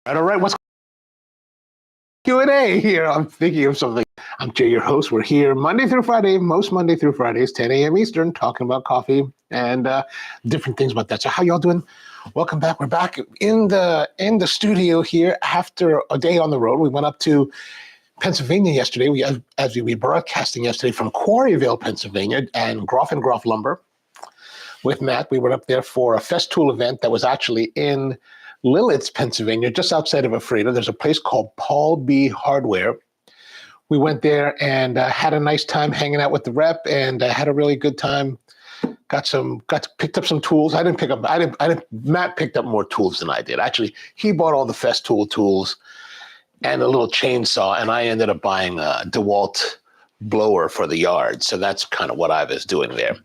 All right, what's Q&A here? I'm thinking of something. I'm Jay, your host. We're here Monday through Friday, most Monday through Fridays, 10 a.m. Eastern, talking about coffee and different things about that. So how y'all doing? Welcome back. We're back in the studio here after a day on the road. We went up to Pennsylvania yesterday. We were broadcasting yesterday from Quarryville, Pennsylvania, and Groff and Groff Lumber with Matt. We went up there for a Festool event that was actually in Lilletz, Pennsylvania, just outside of Ephrata. There's a place called Paul B. Hardware. We went there and had a nice time hanging out with the rep, and had a really good time. Picked up some tools. Matt picked up more tools than I did. Actually, he bought all the Festool tools and a little chainsaw, and I ended up buying a DeWalt blower for the yard. So that's kind of what I was doing there.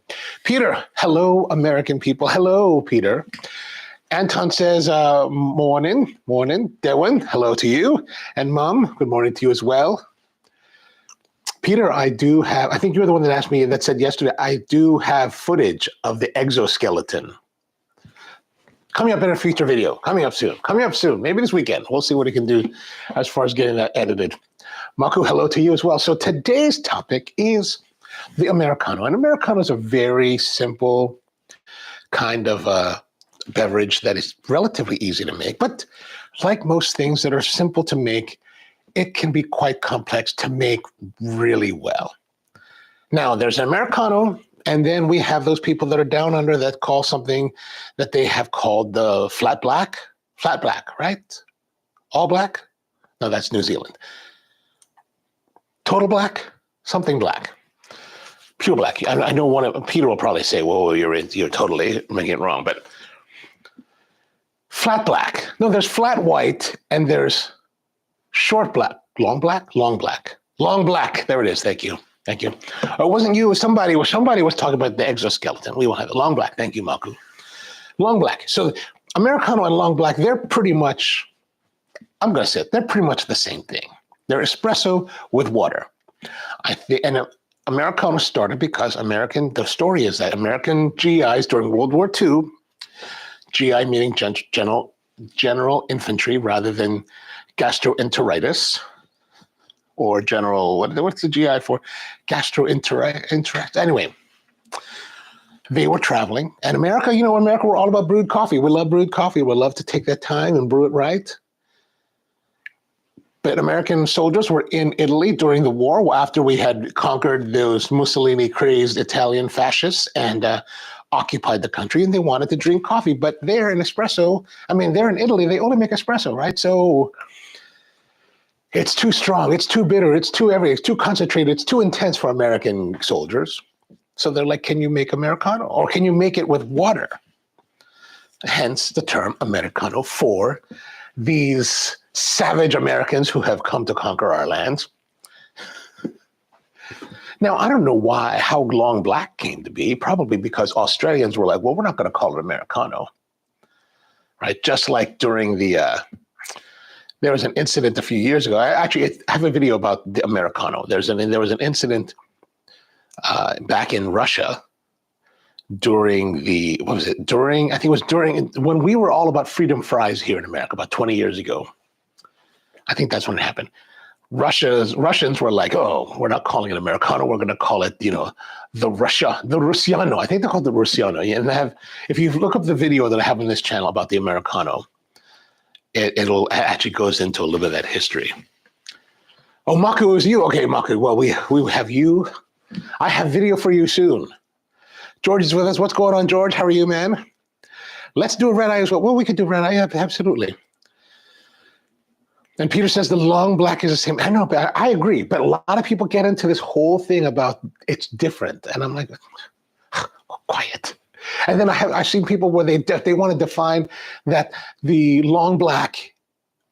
Peter, hello, American people. Hello, Peter. Anton says, morning. Dewan, hello to you. And Mom, good morning to you as well. Peter, I think you were the one that asked me, that said yesterday, I do have footage of the exoskeleton. Coming up in a future video, coming up soon, maybe this weekend. We'll see what he can do as far as getting that edited. Maku, hello to you as well. So today's topic is the Americano. And Americano is a very simple kind of beverage that is relatively easy to make, but like most things that are simple to make, it can be quite complex to make really well. Now, there's an Americano, and then we have those people that are down under that call something that they have called the flat black, right? All black? No, that's New Zealand. Total black, something black. Pure black. I know Peter will probably say, "Whoa, you're totally making it wrong," but flat black. No, there's flat white and there's short black. Long black. There it is. Thank you. Oh, it wasn't you. Somebody was talking about the exoskeleton. We will have it. Long black. Thank you, Malcolm. Long black. So Americano and long black, they're pretty much, I'm going to say it, they're pretty much the same thing. They're espresso with water. Americano started because the story is that American GIs during World War II, GI meaning general infantry rather than gastroenteritis, or general, what's the GI for? Gastroenteritis. Anyway, they were traveling. And America, America, we're all about brewed coffee. We love brewed coffee. We love to take that time and brew it right. But American soldiers were in Italy during the war after we had conquered those Mussolini-crazed Italian fascists and occupied the country, and they wanted to drink coffee. But they're in Italy, they only make espresso, right? So it's too strong, it's too bitter, it's too concentrated, it's too intense for American soldiers. So they're like, can you make Americano? Or can you make it with water? Hence the term Americano for these savage Americans who have come to conquer our lands. Now, I don't know how long black came to be, probably because Australians were like, well, we're not going to call it Americano, right? Just like during there was an incident a few years ago. I have a video about the Americano. There was an incident back in Russia during when we were all about freedom fries here in America about 20 years ago. I think that's when it happened. Russians were like, oh, we're not calling it Americano. We're going to call it, the Russiano. I think they're called the Russiano. And if you look up the video that I have on this channel about the Americano, it'll actually goes into a little bit of that history. Oh, Maku, it was you. Okay, Maku. Well, we have you. I have video for you soon. George is with us. What's going on, George? How are you, man? Let's do a red eye as well. Well, we could do red eye. Absolutely. And Peter says the long black is the same. I know, but I agree. But a lot of people get into this whole thing about it's different. And I'm like, quiet. And then I've seen people where they want to define that the long black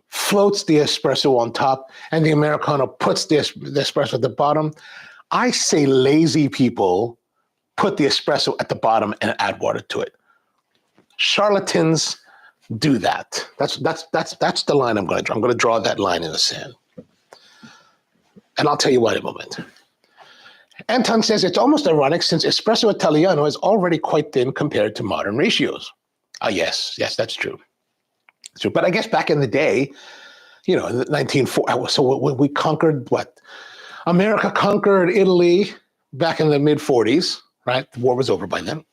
floats the espresso on top and the Americano puts the espresso at the bottom. I say lazy people put the espresso at the bottom and add water to it. Charlatans do that. That's the line I'm going to draw. I'm going to draw that line in the sand. And I'll tell you why in a moment. Anton says it's almost ironic since espresso Italiano is already quite thin compared to modern ratios. Yes, that's true. So, but I guess back in the day, in the 1940, so we conquered what? America conquered Italy back in the mid-40s, right? The war was over by then.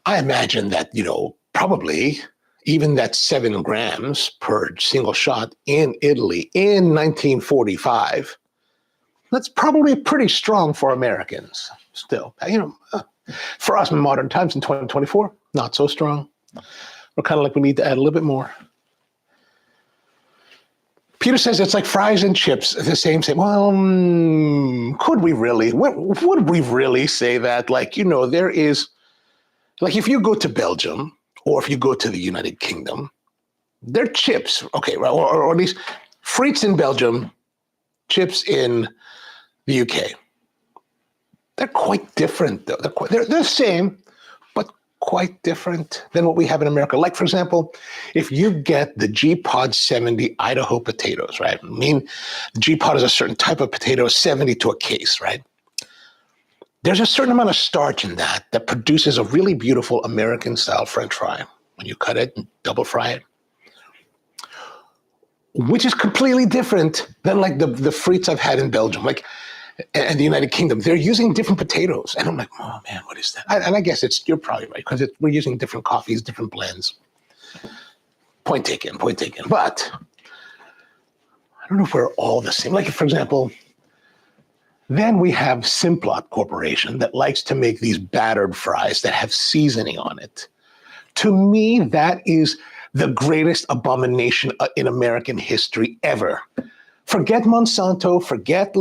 I imagine that, probably even that 7 grams per single shot in Italy in 1945, that's probably pretty strong for Americans still. For us in modern times in 2024, not so strong. We're kind of like we need to add a little bit more. Peter says it's like fries and chips, the same. Well, could we really? Would we really say that? There is, if you go to Belgium or if you go to the United Kingdom, they're chips, okay, right? Or at least frites in Belgium, chips in the UK. They're quite different, though. They're the same, but quite different than what we have in America. Like, for example, if you get the G-Pod 70 Idaho potatoes, right? I mean, the G-Pod is a certain type of potato, 70 to a case, right? There's a certain amount of starch in that produces a really beautiful American-style French fry when you cut it and double fry it, which is completely different than like the frites I've had in Belgium, and the United Kingdom. They're using different potatoes, and I'm like, oh man, what is that? And I guess you're probably right because we're using different coffees, different blends. Point taken. But I don't know if we're all the same. Like, for example. Then we have Simplot Corporation that likes to make these battered fries that have seasoning on it. To me, that is the greatest abomination in American history ever. Forget Monsanto, forget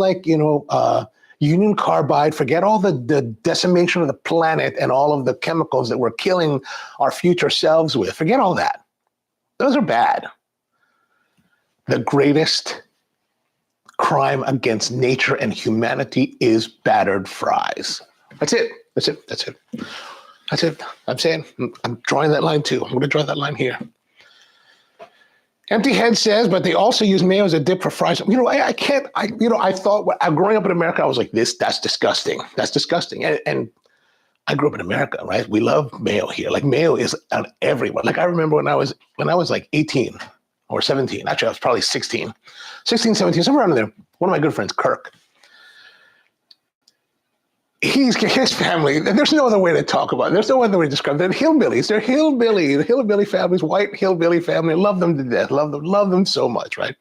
Union Carbide, forget all the decimation of the planet and all of the chemicals that we're killing our future selves with. Forget all that. Those are bad. The greatest crime against nature and humanity is battered fries. That's it. I'm saying, I'm drawing that line too. I'm going to draw that line here. Empty Head says, but they also use mayo as a dip for fries. I thought growing up in America, I was like, that's disgusting. That's disgusting. And I grew up in America, right? We love mayo here. Like mayo is on everywhere. Like I remember when I was like 18 or 17, actually I was probably 16, 17, somewhere around there. One of my good friends, Kirk, his family, there's no other way to talk about it. There's no other way to describe it. They're hillbillies. They're the hillbilly families, white hillbilly family. Love them to death. Love them so much, right?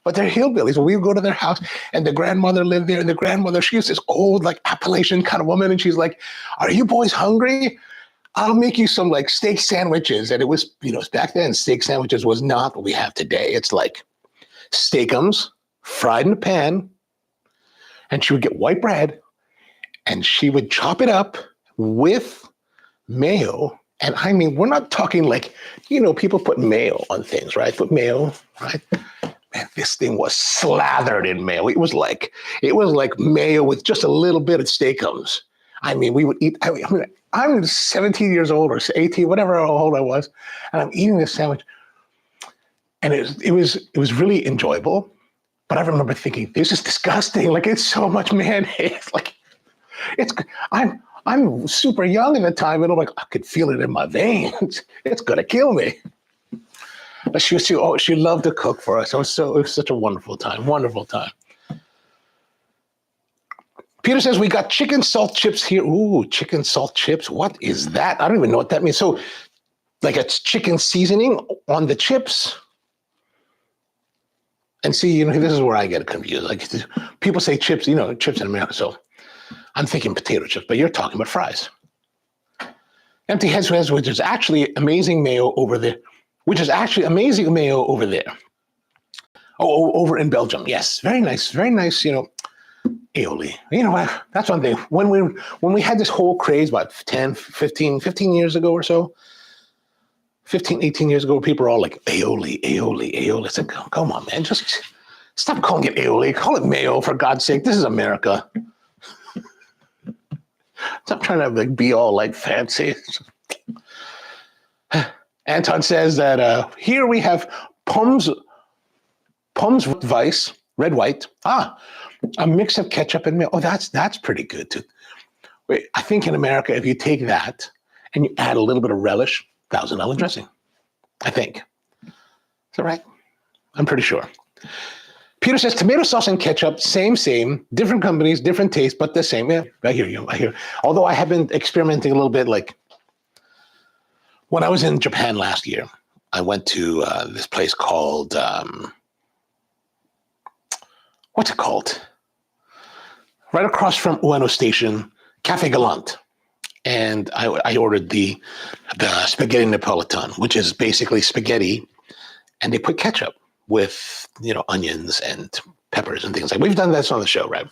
But they're hillbillies. When we would go to their house, and the grandmother lived there, and the grandmother, she was this old, like Appalachian kind of woman, and she's like, "Are you boys hungry? I'll make you some like steak sandwiches." And it was, back then, steak sandwiches was not what we have today. It's like steakums fried in a pan, and she would get white bread, and she would chop it up with mayo. And I mean, we're not talking like, people put mayo on things, right? Put mayo, right? Man, this thing was slathered in mayo. It was like mayo with just a little bit of steakums. I mean, we would eat. I'm 17 years old or 18, whatever how old I was, and I'm eating this sandwich, and it was really enjoyable. But I remember thinking, this is disgusting. Like it's so much mayonnaise. Like I'm super young at the time, and I'm like, I could feel it in my veins. It's gonna kill me. But she loved to cook for us. It was such a wonderful time. Peter says, we got chicken salt chips here. Ooh, chicken salt chips. What is that? I don't even know what that means. So like it's chicken seasoning on the chips. And see, this is where I get confused. Like people say chips, chips in America. So I'm thinking potato chips, but you're talking about fries. Empty Head says, which is actually amazing mayo over there. Oh, over in Belgium. Yes, very nice, aioli. That's one thing. When we had this whole craze about 15 years ago or so, 15, 18 years ago, people were all like, aioli. It's like, come on, man, just stop calling it aioli. Call it mayo, for God's sake. This is America. Stop trying to be all fancy. Anton says that here we have Pommes Weiss, red white. A mix of ketchup and mayo. Oh, that's pretty good too. Wait, I think in America, if you take that and you add a little bit of relish, $1,000 dressing. I think. Is that right? I'm pretty sure. Peter says tomato sauce and ketchup, same, different companies, different tastes, but the same. Yeah, I hear you. Although I have been experimenting a little bit. Like when I was in Japan last year, I went to this place called, what's it called? Right across from Ueno Station, Cafe Gallant. And I ordered the spaghetti Napolitan, which is basically spaghetti, and they put ketchup with, onions and peppers and things like. We've done this on the show, right?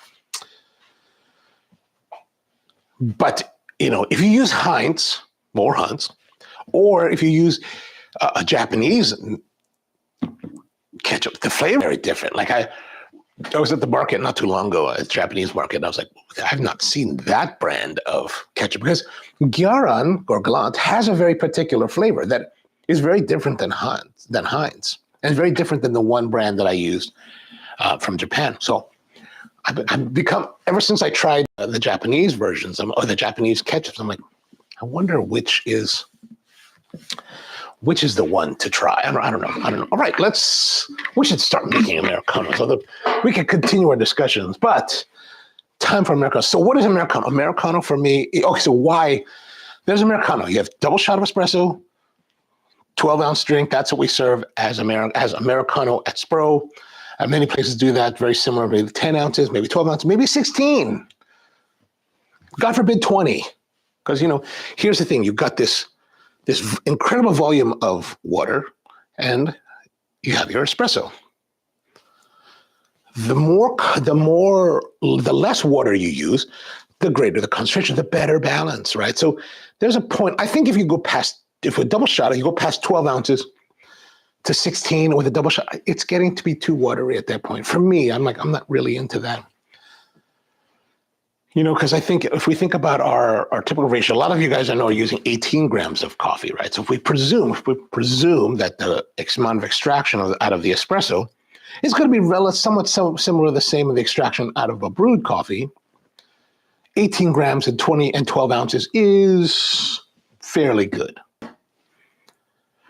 But if you use Heinz or Hunt's, or if you use a Japanese ketchup, the flavor is very different. Like I was at the market not too long ago, a Japanese market, and I was like, I've not seen that brand of ketchup, because Gyaran or Gallant has a very particular flavor that is very different than Heinz, and very different than the one brand that I used from Japan. So I've become, ever since I tried the Japanese versions or the Japanese ketchups, I'm like, I wonder which is the one to try. I don't know. All right, we should start making Americanos. So we can continue our discussions, but time for Americano. So what is Americano? Americano for me, okay, so why? There's Americano. You have double shot of espresso, 12-ounce drink. That's what we serve as Americano at Spro. Many places do that, very similar, maybe 10 ounces, maybe 12 ounces, maybe 16. God forbid 20. Because, here's the thing. You've got this incredible volume of water, and you have your espresso. The less water you use, the greater the concentration, the better balance, right? So there's a point. I think if with a double shot, you go past 12 ounces to 16 with a double shot, it's getting to be too watery at that point. For me, I'm not really into that. Because I think if we think about our typical ratio, a lot of you guys I know are using 18 grams of coffee, right? So if we presume that the amount of extraction out of the espresso is going to be somewhat similar to the same of the extraction out of a brewed coffee, 18 grams and 12 ounces is fairly good.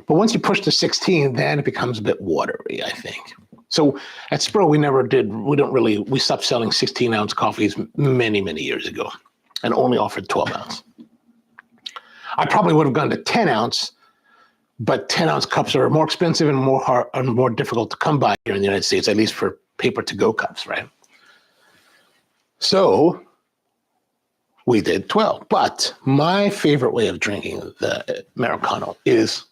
But once you push to 16, then it becomes a bit watery, I think. So at Spro, we stopped selling 16-ounce coffees many, many years ago and only offered 12-ounce. I probably would have gone to 10-ounce, but 10-ounce cups are more expensive and more difficult to come by here in the United States, at least for paper to-go cups, right? So we did 12. But my favorite way of drinking the Americano is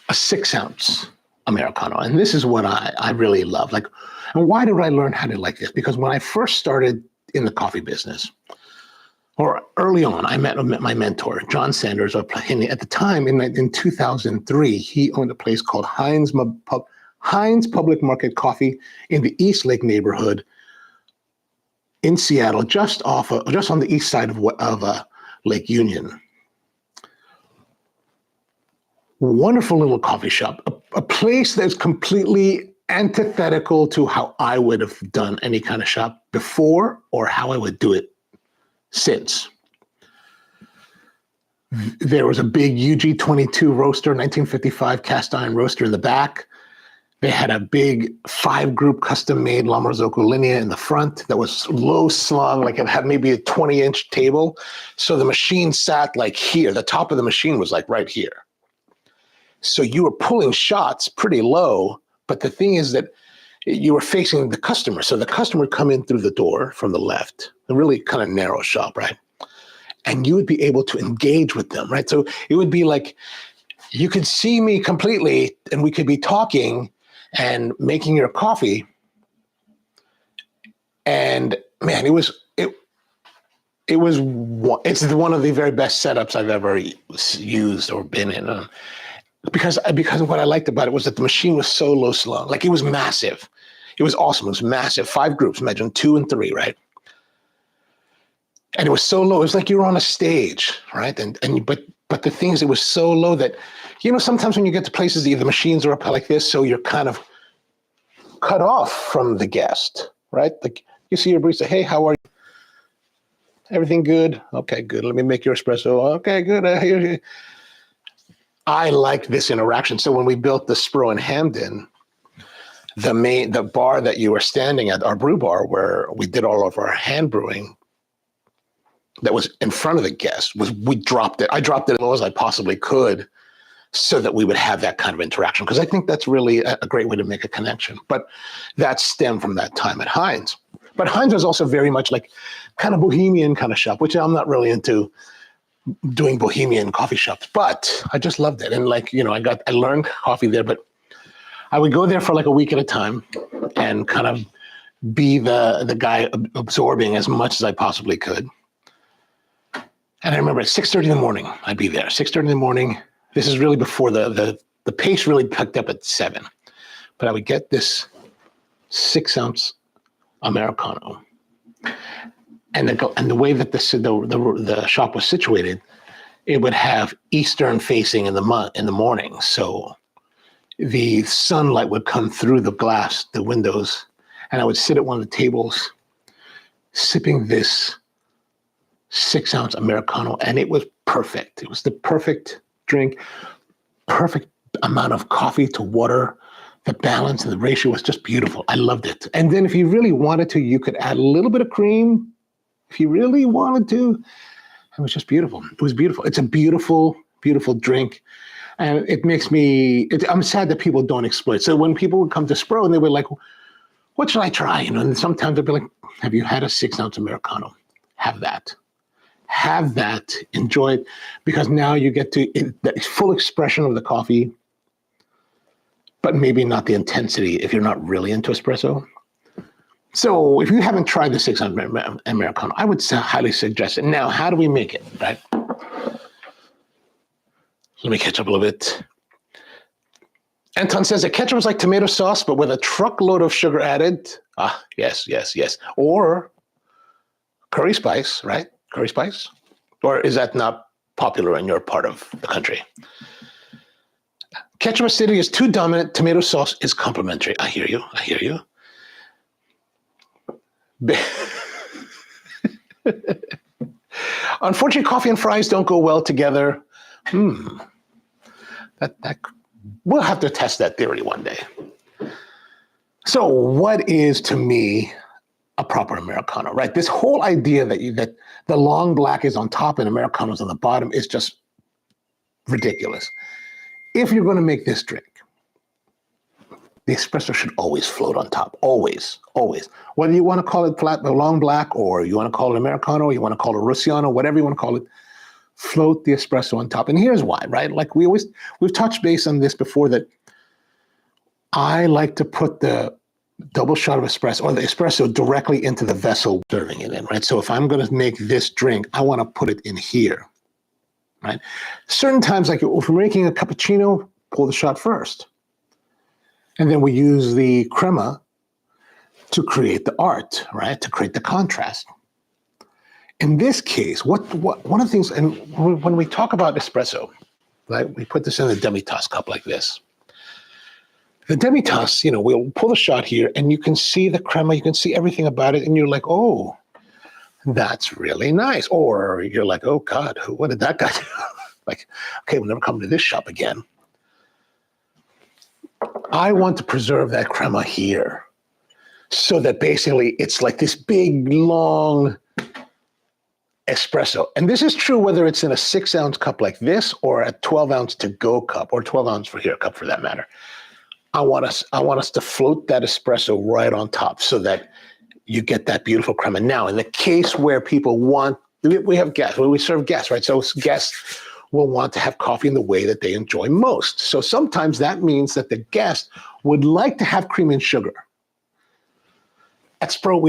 a 6-ounce Americano. And this is what I really love. Like, and why did I learn how to like this? Because when I first started in the coffee business, or early on, I met my mentor, John Sanders. At the time, in 2003, he owned a place called Heinz Public Market Coffee in the East Lake neighborhood in Seattle, just on the east side of Lake Union. Wonderful little coffee shop, a place that's completely antithetical to how I would have done any kind of shop before or how I would do it since. There was a big UG22 roaster, 1955 cast iron roaster in the back. They had a big 5-group custom-made La Marzocco Linea in the front that was low slung, like it had maybe a 20-inch table. So the machine sat like here. The top of the machine was like right here. So you were pulling shots pretty low, but the thing is that you were facing the customer. So the customer would come in through the door from the left, a really kind of narrow shop, right? And you would be able to engage with them, right? So it would be like you could see me completely and we could be talking and making your coffee. And man, it's one of the very best setups I've ever used or been in. Because what I liked about it was that the machine was so low slung, like it was massive. It was awesome. It was massive. 5 groups, imagine 2 and 3, right? And it was so low. It was like you were on a stage, right? But the thing is, it was so low that, sometimes when you get to places, the machines are up like this, so you're kind of cut off from the guest, right? Like you see your barista, hey, how are you? Everything good? Okay, good. Let me make your espresso. Okay, good. I like this interaction. So when we built the Spro in Hamden, the bar that you were standing at, our brew bar, where we did all of our hand brewing, that was in front of the guest, we dropped it. I dropped it as low as I possibly could so that we would have that kind of interaction, because I think that's really a great way to make a connection. But that stemmed from that time at Heinz. But Heinz was also very much like kind of bohemian kind of shop, which I'm not really into doing bohemian coffee shops, but I just loved it. And like, I learned coffee there, but I would go there for like a week at a time and kind of be the guy absorbing as much as I possibly could. And I remember at 6:30 in the morning, I'd be there. 6:30 in the morning. This is really before the pace really picked up at 7. But I would get this 6 ounce Americano. And the way that the shop was situated, it would have eastern facing in the morning. So the sunlight would come through the windows, and I would sit at one of the tables sipping this 6 ounce Americano, and it was perfect. It was the perfect drink, perfect amount of coffee to water. The balance and the ratio was just beautiful. I loved it. And then if you really wanted to, you could add a little bit of cream. If you really wanted to, it was just beautiful. It was beautiful. It's a beautiful, beautiful drink. And it makes I'm sad that people don't exploit. So when people would come to Spro and they were like, what should I try? And sometimes they'd be like, have you had a 6 ounce Americano? Have that. Have that. Enjoy it. Because now you get the full expression of the coffee, but maybe not the intensity if you're not really into espresso. So if you haven't tried the 6 ounce Americano, I would highly suggest it. Now, how do we make it, right? Let me catch up a little bit. Anton says that ketchup is like tomato sauce, but with a truckload of sugar added. Ah, yes. Or curry spice, right? Curry spice? Or is that not popular in your part of the country? Ketchup acidity is too dominant. Tomato sauce is complementary. I hear you. Unfortunately, coffee and fries don't go well together. That we'll have to test that theory one day. So what is, to me, a proper Americano, right? This whole idea that the long black is on top and Americano's on the bottom is just ridiculous. If you're going to make this drink, the espresso should always float on top. Always. Whether you want to call it flat, long black, or you want to call it Americano, or you want to call it Rossiano, whatever you want to call it, float the espresso on top. And here's why, right? Like we've touched base on this before, that I like to put the double shot of espresso or the espresso directly into the vessel serving it in, right? So if I'm going to make this drink, I want to put it in here, right? Certain times, like if we're making a cappuccino, pull the shot first. And then we use the crema to create the art, right? To create the contrast. In this case, one of the things, and when we talk about espresso, right, we put this in a demi-tasse cup like this. The demi-tasse, we'll pull the shot here, and you can see the crema, you can see everything about it, and you're like, oh, that's really nice. Or you're like, oh God, what did that guy do? Like, okay, we'll never come to this shop again. I want to preserve that crema here so that basically it's like this big, long espresso. And this is true whether it's in a 6 ounce cup like this or a 12 ounce to-go cup, or 12 ounce for here cup for that matter. I want us to float that espresso right on top so that you get that beautiful crema. Now, in the case where people we have guests, we serve guests, right? So guests will want to have coffee in the way that they enjoy most. So sometimes that means that the guest would like to have cream and sugar. At Spro,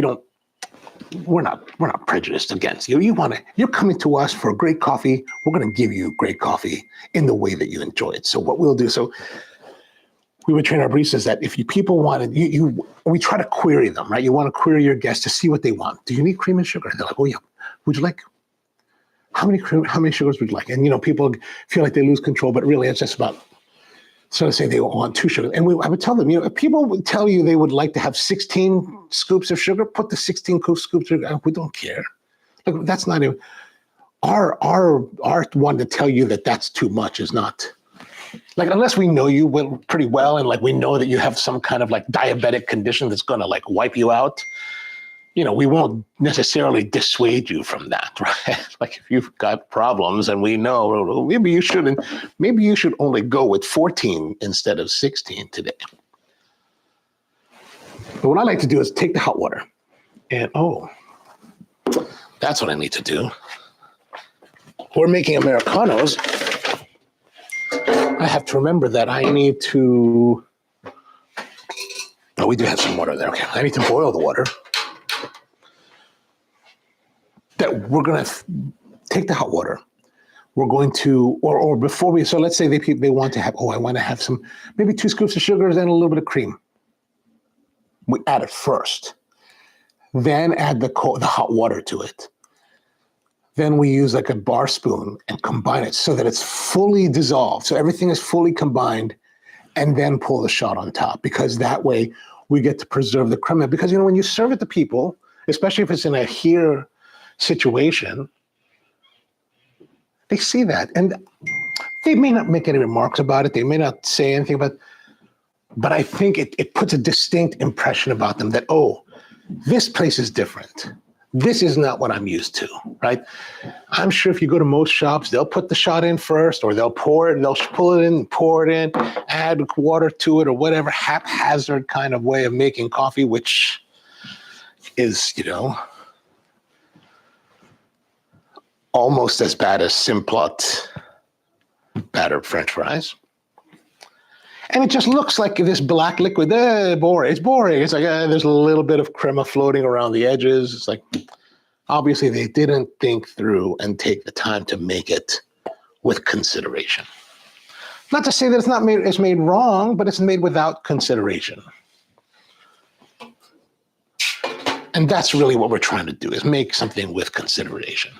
we're not prejudiced against you. You're coming to us for great coffee. We're going to give you great coffee in the way that you enjoy it. So what we'll do, we would train our baristas that if people wanted, we try to query them, right? You want to query your guests to see what they want. Do you need cream and sugar? And they're like, oh yeah. Would you like, how many sugars would you like? And people feel like they lose control, but really it's just about sort of saying they want 2 sugars. And I would tell them, if people would tell you they would like to have 16 scoops of sugar, put the 16 scoops of sugar. We don't care. Like, that's not even our one to tell you that that's too much is not Like, unless we know you pretty well and like we know that you have some kind of like diabetic condition that's going to like wipe you out, we won't necessarily dissuade you from that, right? Like if you've got problems and we know maybe you should only go with 14 instead of 16 today. But what I like to do is take the hot water and, that's what I need to do. We're making Americanos. I have to remember that I need to, we do have some water there. Okay, I need to boil the water. That we're going to take the hot water. We're going to, or before we, so let's say they want to have, I want to have some, maybe 2 scoops of sugars and a little bit of cream. We add it first. Then add the hot water to it. Then we use like a bar spoon and combine it so that it's fully dissolved. So everything is fully combined, and then pull the shot on top, because that way we get to preserve the crema. Because, when you serve it to people, especially if it's in a here situation, they see that. And they may not make any remarks about it. They may not say anything about it. But I think it puts a distinct impression about them that, this place is different. This is not what I'm used to, right? I'm sure if you go to most shops, they'll put the shot in first, or they'll pour it, they'll pull it in, pour it in, add water to it, or whatever haphazard kind of way of making coffee, which is, almost as bad as Simplot battered French fries. And it just looks like this black liquid. Boring. It's boring. It's like there's a little bit of crema floating around the edges. It's like, obviously they didn't think through and take the time to make it with consideration. Not to say that it's made wrong, but it's made without consideration. And that's really what we're trying to do, is make something with consideration.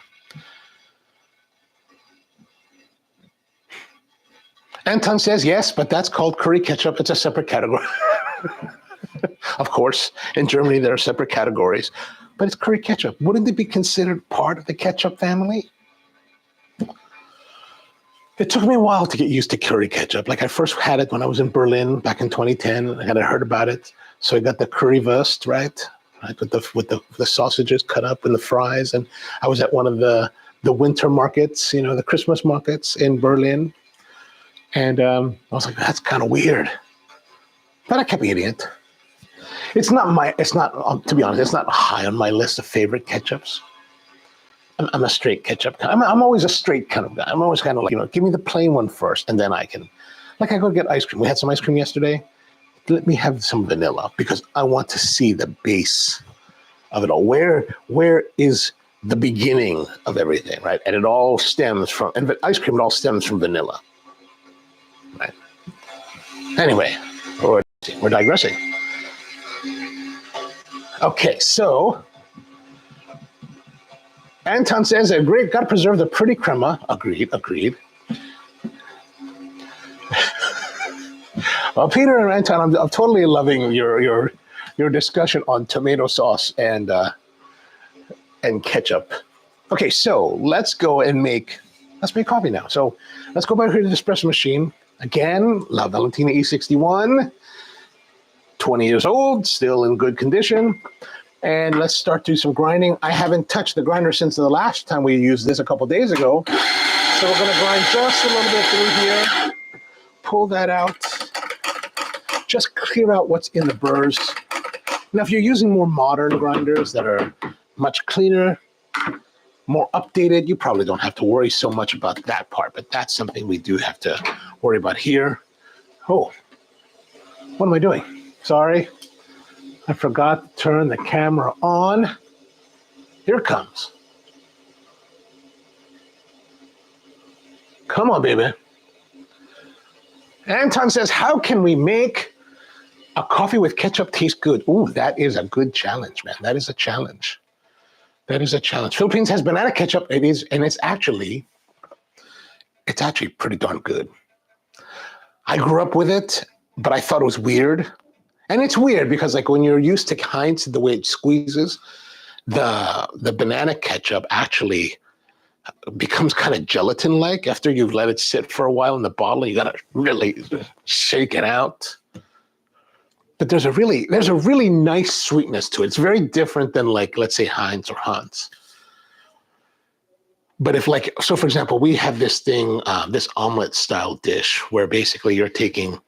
Anton says, yes, but that's called curry ketchup. It's a separate category. Of course, in Germany, there are separate categories, but it's curry ketchup. Wouldn't it be considered part of the ketchup family? It took me a while to get used to curry ketchup. Like, I first had it when I was in Berlin back in 2010. I had heard about it. So I got the currywurst, right? With the sausages cut up and the fries. And I was at one of the winter markets, the Christmas markets in Berlin. And I was like, that's kind of weird. But I kept eating it. To be honest, it's not high on my list of favorite ketchups. I'm a straight ketchup. I'm always a straight kind of guy. I'm always kind of like, give me the plain one first, and then I can, I go get ice cream. We had some ice cream yesterday. Let me have some vanilla, because I want to see the base of it all. Where is the beginning of everything, right? And it all stems from, and ice cream, it all stems from vanilla. Right. Anyway, we're digressing. Okay, so Anton says, "Great, got to preserve the pretty crema." Agreed. Well, Peter and Anton, I'm totally loving your discussion on tomato sauce and ketchup. Okay, so let's go and make coffee now. So let's go back here to the espresso machine. Again, La Valentina E61, 20 years old, still in good condition. And let's start doing some grinding. I haven't touched the grinder since the last time we used this a couple days ago. So we're gonna grind just a little bit through here. Pull that out. Just clear out what's in the burrs. Now, if you're using more modern grinders that are much cleaner, more updated, you probably don't have to worry so much about that part, but that's something we do have to worry about here. Oh, what am I doing? Sorry, I forgot to turn the camera on. Here it comes. Come on, baby. Anton says, how can we make a coffee with ketchup taste good? Ooh, that is a good challenge, man. That is a challenge. Philippines has banana ketchup. It is, and it's actually pretty darn good. I grew up with it, but I thought it was weird. And it's weird because, like, when you're used to Heinz, the way it squeezes, the banana ketchup actually becomes kind of gelatin-like after you've let it sit for a while in the bottle. You got to really shake it out. But there's a really nice sweetness to it. It's very different than, like, let's say Heinz or Hans. But if, like, so for example, we have this thing, this omelet style dish where basically you're taking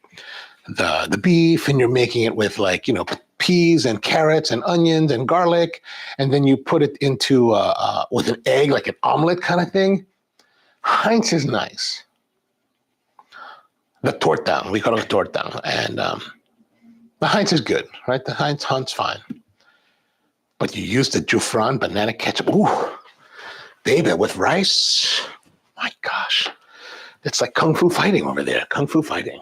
the beef and you're making it with, like, you know, peas and carrots and onions and garlic, and then you put it into with an egg, like an omelet kind of thing. Heinz is nice. The torta, we call it a torta, and the Heinz is good, right? The Heinz fine. But you use the Jufran banana ketchup. Ooh, baby, with rice. My gosh. It's like Kung Fu fighting over there. Kung Fu fighting.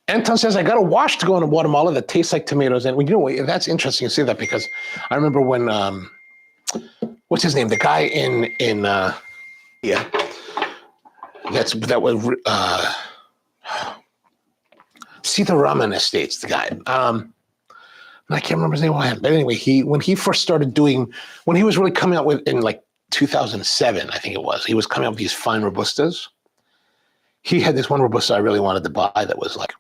Anton says, I got a wash to go in Guatemala that tastes like tomatoes. And you know, that's interesting to see that, because I remember when, what's his name? The guy in yeah, that was, Sita Raman Estates, the guy. I can't remember his name. But anyway, when he first started doing, when he was really coming out with, in like 2007, I think it was, he was coming out with these fine Robustas. He had this one Robusta I really wanted to buy that was like,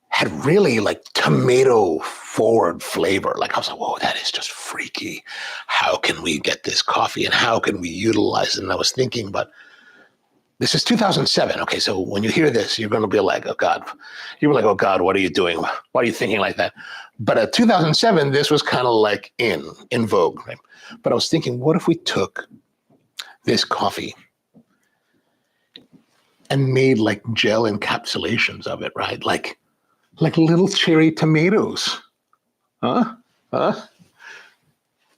had really like tomato forward flavor. Like I was like, whoa, that is just freaky. How can we get this coffee and how can we utilize it? And I was thinking, but this is 2007. Okay, so when you hear this, you're going to be like, oh God. You were like, oh God, what are you doing? Why are you thinking like that? But at 2007, this was kind of like in vogue, right? But I was thinking, what if we took this coffee and made like gel encapsulations of it, right? Like little cherry tomatoes.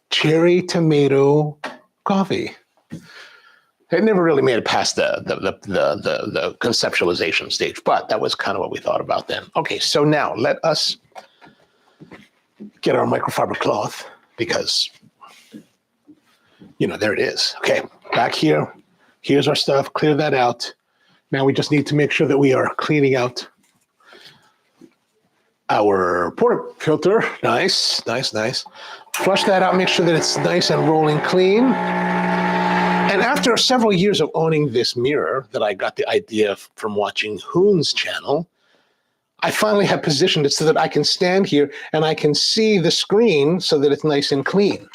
Cherry tomato coffee. It never really made it past the conceptualization stage, but that was kind of what we thought about then. Okay, so now let us get our microfiber cloth, because, you know, there it is. Okay, back here. Here's our stuff. Clear that out. Now we just need to make sure that we are cleaning out our portafilter. Nice, nice, nice. Flush that out. Make sure that it's nice and rolling clean. And after several years of owning this mirror that I got the idea from watching Hoon's channel, I finally have positioned it so that I can stand here and I can see the screen so that it's nice and clean.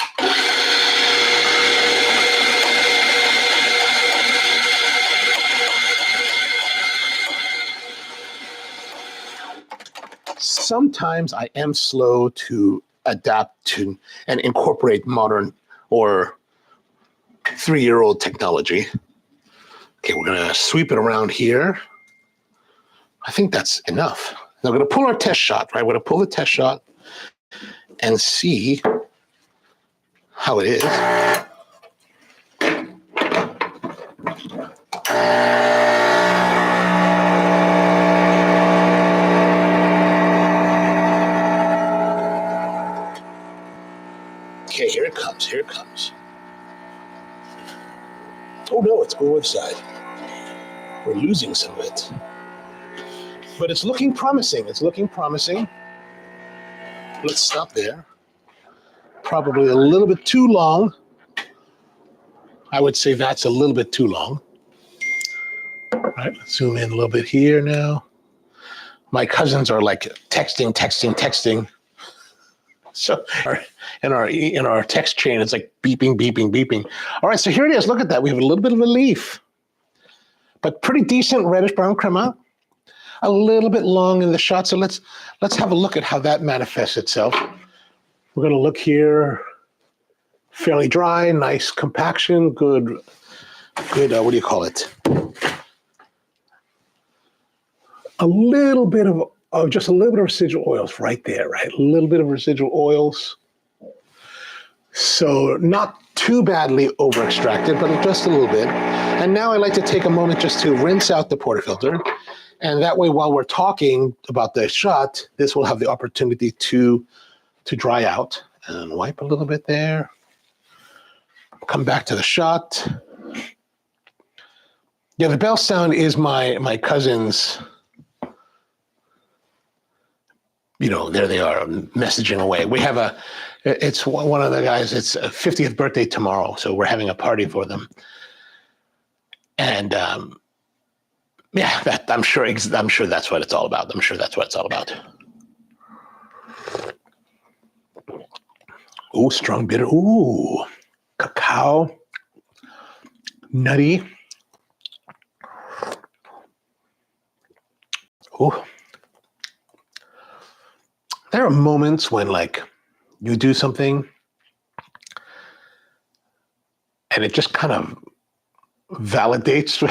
Sometimes I am slow to adapt to and incorporate modern or 3-year-old technology. Okay, we're gonna sweep it around here. I think that's enough. Now we're gonna pull our test shot, right? We're gonna pull the test shot and see how it is. Okay, here it comes, here it comes. Oh no, it's going inside. We're losing some of it. But it's looking promising, it's looking promising. Let's stop there. Probably a little bit too long. I would say that's a little bit too long. All right, let's zoom in a little bit here now. My cousins are like texting. So in our text chain, it's like beeping. All right, so here it is. Look at that. We have a little bit of a leaf, but pretty decent reddish brown crema. A little bit long in the shot. So let's have a look at how that manifests itself. We're going to look here. Fairly dry, nice compaction, good. What do you call it? A little bit of just a little bit of residual oils right there, right? A little bit of residual oils. So not too badly over extracted, but just a little bit. And now I like to take a moment just to rinse out the portafilter. And that way, while we're talking about the shot, this will have the opportunity to dry out. And wipe a little bit there. Come back to the shot. Yeah, the bell sound is my cousin's. You know, there they are messaging away. We have It's one of the guys. It's a 50th birthday tomorrow, so we're having a party for them. And yeah, I'm sure that's what it's all about. I'm sure that's what it's all about. Ooh, strong bitter. Ooh, cacao, nutty. Ooh. There are moments when, like, you do something and it just kind of validates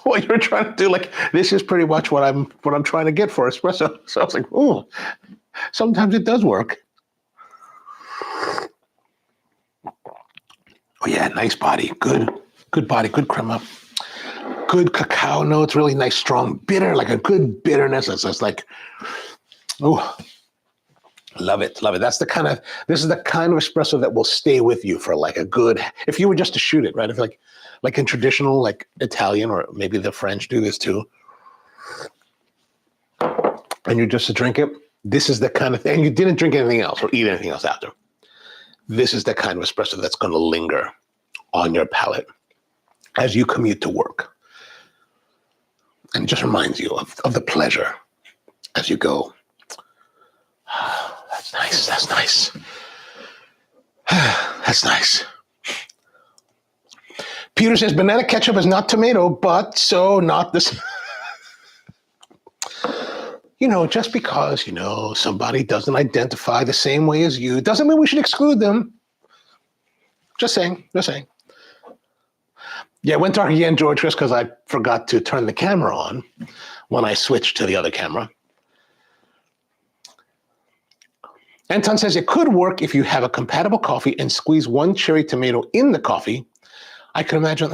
what you're trying to do. Like, this is pretty much what I'm trying to get for espresso. So I was like, oh, sometimes it does work. Oh yeah, nice body, good body, good crema, good cacao notes, really nice, strong bitter, like a good bitterness. It's just like, oh, love it. This is the kind of espresso that will stay with you for like a good, if you were just to shoot it, right? If like in traditional, like Italian, or maybe the French do this too, and you just to drink it, this is the kind of thing, and you didn't drink anything else or eat anything else after. This is the kind of espresso that's going to linger on your palate as you commute to work. And it just reminds you of the pleasure as you go. That's nice. That's nice. That's nice. Peter says, banana ketchup is not tomato, but so not this. Just because, somebody doesn't identify the same way as you doesn't mean we should exclude them. Just saying. Yeah, it went dark again, George, just because I forgot to turn the camera on when I switched to the other camera. Anton says it could work if you have a compatible coffee and squeeze one cherry tomato in the coffee. I can imagine,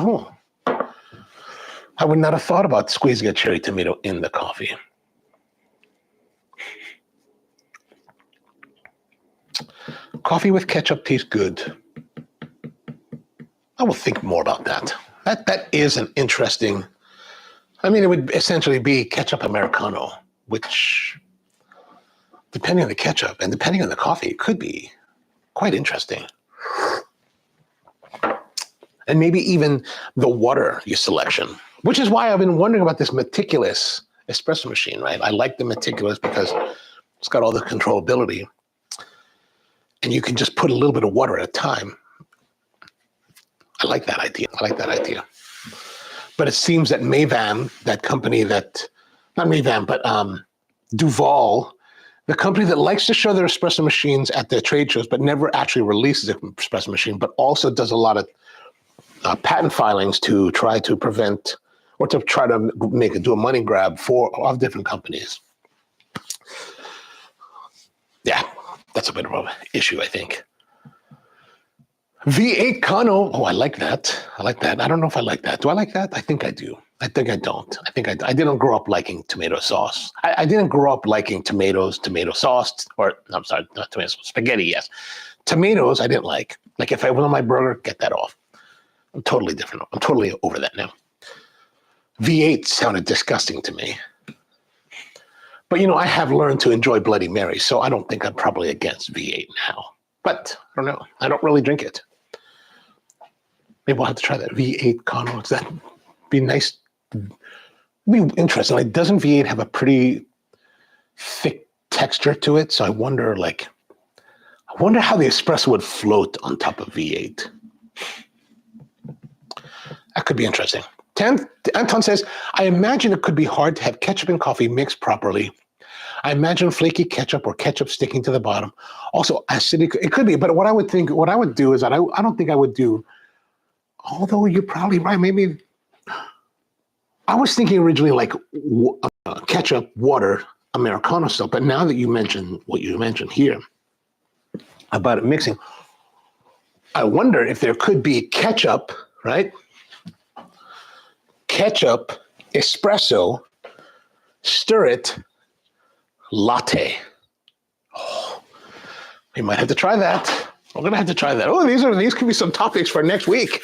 I would not have thought about squeezing a cherry tomato in the coffee. Coffee with ketchup tastes good. I will think more about that. That is an interesting, it would essentially be ketchup Americano, which, depending on the ketchup and depending on the coffee, it could be quite interesting. And maybe even the water selection, which is why I've been wondering about this meticulous espresso machine, right? I like the meticulous because it's got all the controllability. And you can just put a little bit of water at a time. I like that idea. But it seems that Mavan, that company that, not Mavan, but Duval, the company that likes to show their espresso machines at their trade shows, but never actually releases an espresso machine, but also does a lot of patent filings to try to prevent or to try to do a money grab of different companies. Yeah, that's a bit of an issue, I think. V8 Kano. Oh, I like that. I don't know if I like that. Do I like that? I think I do. I think I don't. I didn't grow up liking tomato sauce. I didn't grow up liking tomatoes, tomato sauce, I'm sorry, not tomato sauce, spaghetti, yes. Tomatoes I didn't like. Like if I went on my burger, get that off. I'm totally different. I'm totally over that now. V8 sounded disgusting to me. But, I have learned to enjoy Bloody Mary, so I don't think I'm probably against V8 now. But I don't know. I don't really drink it. Maybe we'll have to try that. V8 Kano. Does that be nice? It'd be interesting. Like, doesn't V8 have a pretty thick texture to it? So I wonder how the espresso would float on top of V8. That could be interesting. Anton says, I imagine it could be hard to have ketchup and coffee mixed properly. I imagine flaky ketchup or ketchup sticking to the bottom. Also, acidic, it could be, but what I would do is that I don't think I would do, although you're probably right, maybe, I was thinking originally like ketchup, water, Americano stuff, but now that you mentioned what you mentioned here about it mixing, I wonder if there could be ketchup, right? Ketchup, espresso, stir it, latte. Oh, we might have to try that. We're gonna have to try that. Oh, these could be some topics for next week.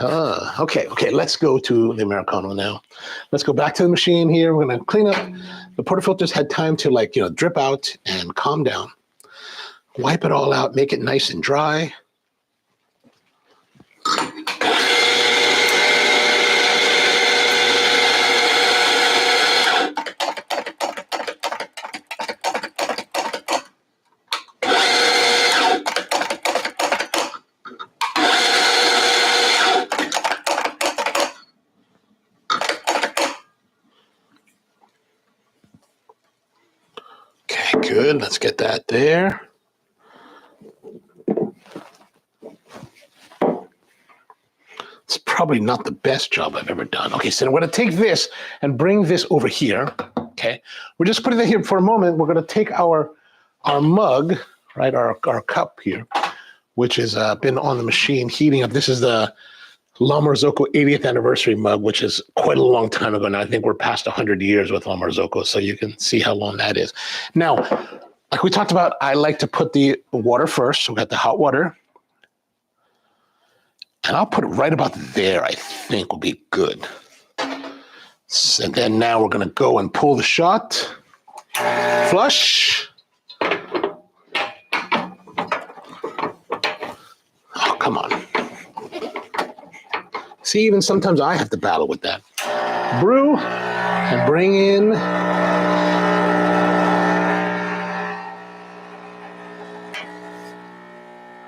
Okay, let's go to the Americano now. Let's go back to the machine here. We're gonna clean up. The portafilters had time to drip out and calm down. Wipe it all out, make it nice and dry. Okay, good. Let's get that there. It's probably not the best job I've ever done. Okay, so I'm going to take this and bring this over here. Okay, we're just putting it here for a moment. We're going to take our mug, right, our cup here, which has been on the machine heating up. This is the La Marzocco 80th anniversary mug, which is quite a long time ago now. I think we're past 100 years with La Marzocco, so you can see how long that is. Now, like we talked about, I like to put the water first. So we got the hot water. And I'll put it right about there, I think will be good. And then now we're going to go and pull the shot. Flush. Oh, come on. See, even sometimes I have to battle with that. Brew and bring in.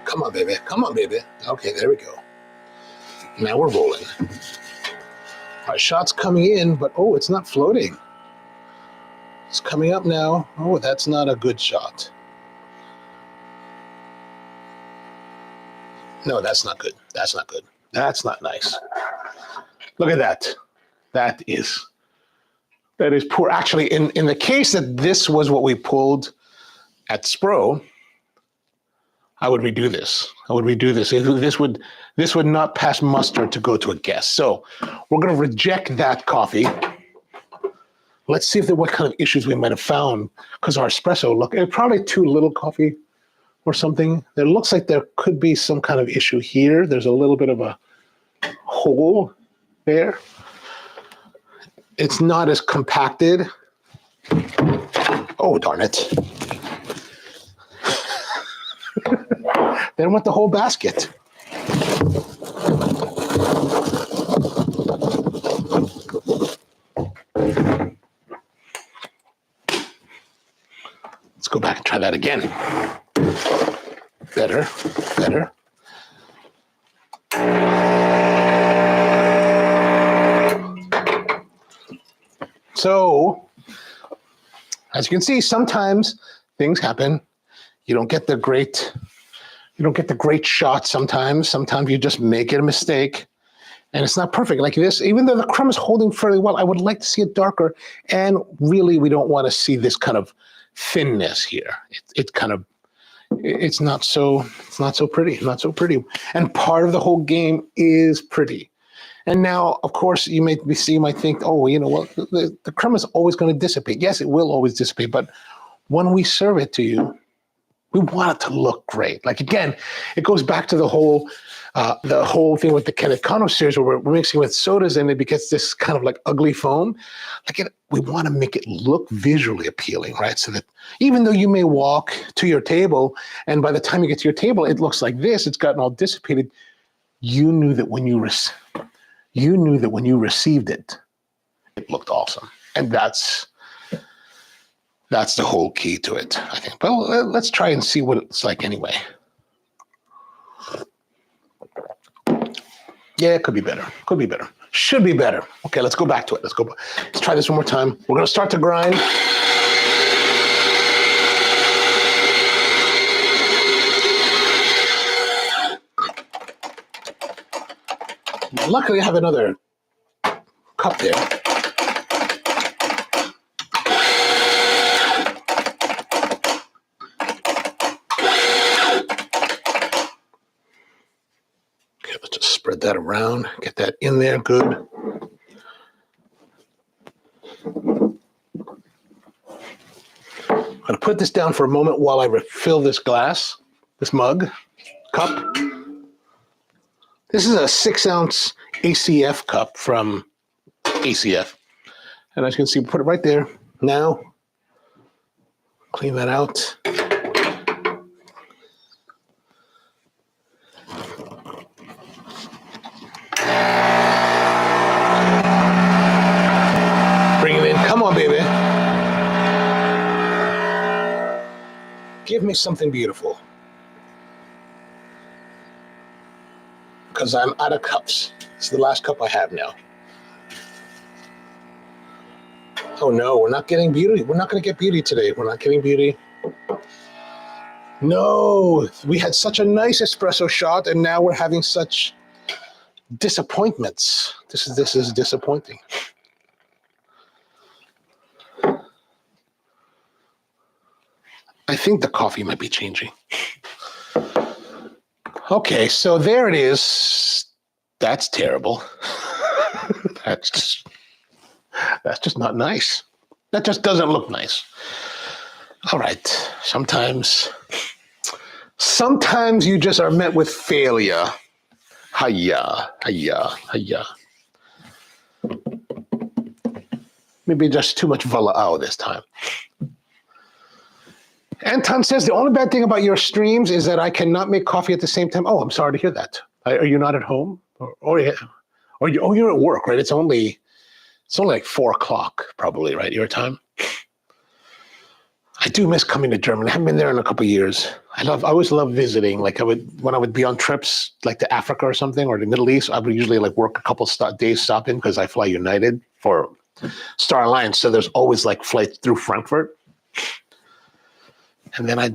Come on, baby. Come on, baby. Okay, there we go. Now we're rolling. Our shot's coming in, but oh, it's not floating. It's coming up now. Oh, that's not a good shot. No, that's not good. That's not good. That's not nice. Look at that. That is poor. Actually, in the case that this was what we pulled at Spro, I would redo this. I would redo this. This would not pass muster to go to a guest. So we're going to reject that coffee. Let's see what kind of issues we might have found, because our espresso, look, it's probably too little coffee or something. It looks like there could be some kind of issue here. There's a little bit of a hole there. It's not as compacted. Oh, darn it. They don't want the whole basket. Let's go back and try that again. Better, better. So, as you can see, sometimes things happen. You don't get the great shot sometimes. Sometimes you just make it a mistake. And it's not perfect like this. Even though the crumb is holding fairly well, I would like to see it darker. And really, we don't want to see this kind of thinness here. It's not so pretty, not so pretty. And part of the whole game is pretty. And now, of course, you might think, oh, you know what, the crumb is always going to dissipate. Yes, it will always dissipate. But when we serve it to you, we want it to look great. Like, again, it goes back to the whole thing with the Kenekano series where we're mixing with sodas and it gets this kind of like ugly foam. We want to make it look visually appealing, right? So that even though you may walk to your table and by the time you get to your table, it looks like this, it's gotten all dissipated. You knew that when you received it, it looked awesome. And that's the whole key to it, I think. But let's try and see what it's like anyway. Yeah, it could be better. Could be better. Should be better. Okay, let's go back to it. Let's try this one more time. We're going to start to grind. Luckily, I have another cup there. Let's just spread that around, get that in there, good. I'm going to put this down for a moment while I refill this mug, cup. This is a 6 ounce ACF cup from ACF. And as you can see, put it right there. Now, clean that out. me something beautiful. Because I'm out of cups. It's the last cup I have now. Oh no, we're not getting beauty. We're not going to get beauty today. We're not getting beauty. No, we had such a nice espresso shot, and now we're having such disappointments. This is disappointing. I think the coffee might be changing. Okay, so there it is. That's terrible. That's just not nice. That just doesn't look nice. All right. Sometimes you just are met with failure. Hiya. Maybe just too much vala'au this time. Anton says the only bad thing about your streams is that I cannot make coffee at the same time. Oh, I'm sorry to hear that. Are you not at home? Or you're at work, right? It's only like 4 o'clock probably, right? Your time. I do miss coming to Germany. I haven't been there in a couple of years. I always love visiting. Like when I would be on trips like to Africa or something or the Middle East, I would usually like work a couple days stopping because I fly United for Star Alliance. So there's always like flights through Frankfurt. And then I,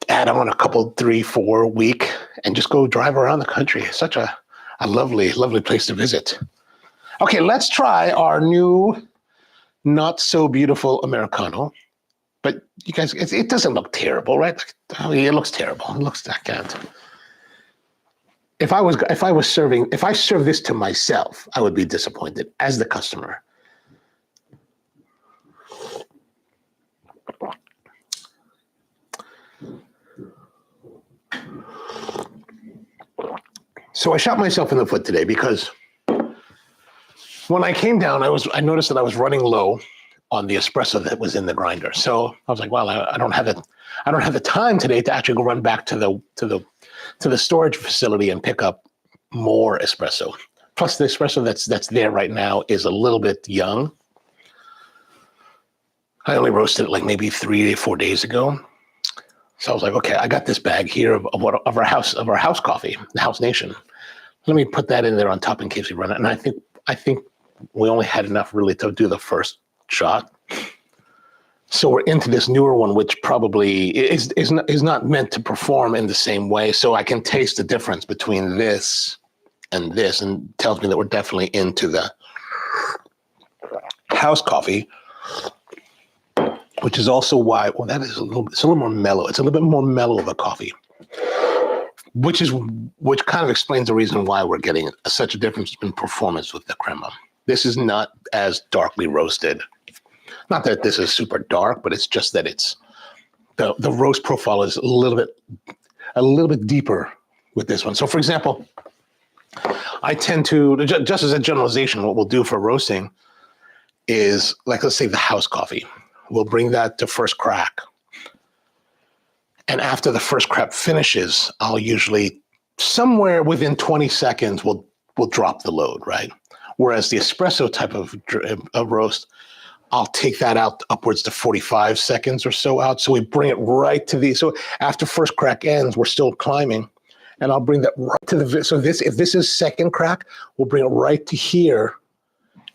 add on a couple, 3, 4 week and just go drive around the country. It's such a lovely, lovely place to visit. Okay, let's try our new not so beautiful Americano. But you guys, it doesn't look terrible, right? It looks terrible. I can't. If I serve this to myself, I would be disappointed as the customer. So I shot myself in the foot today because when I came down, I noticed that I was running low on the espresso that was in the grinder. So I was like, well, I don't have the time today to actually go run back to the storage facility and pick up more espresso. Plus the espresso that's there right now is a little bit young. I only roasted it like maybe 3 or 4 days ago. So I was like, okay, I got this bag here of our house coffee, the House Nation. Let me put that in there on top in case we run it. And I think we only had enough really to do the first shot. So we're into this newer one, which probably is not meant to perform in the same way. So I can taste the difference between this and tells me that we're definitely into the house coffee, which is also why, well, it's a little more mellow. It's a little bit more mellow of a coffee, which kind of explains the reason why we're getting such a difference in performance with the crema. This is not as darkly roasted. Not that this is super dark, but it's just that it's the roast profile is a little bit deeper with this one. So for example, I tend to, just as a generalization, what we'll do for roasting is, like, let's say the house coffee. We'll bring that to first crack. And after the first crack finishes, I'll usually, somewhere within 20 seconds, we'll drop the load, right? Whereas the espresso type of roast, I'll take that out upwards to 45 seconds or so out. So we bring it right to so after first crack ends, we're still climbing. And I'll bring that right to if this is second crack, we'll bring it right to here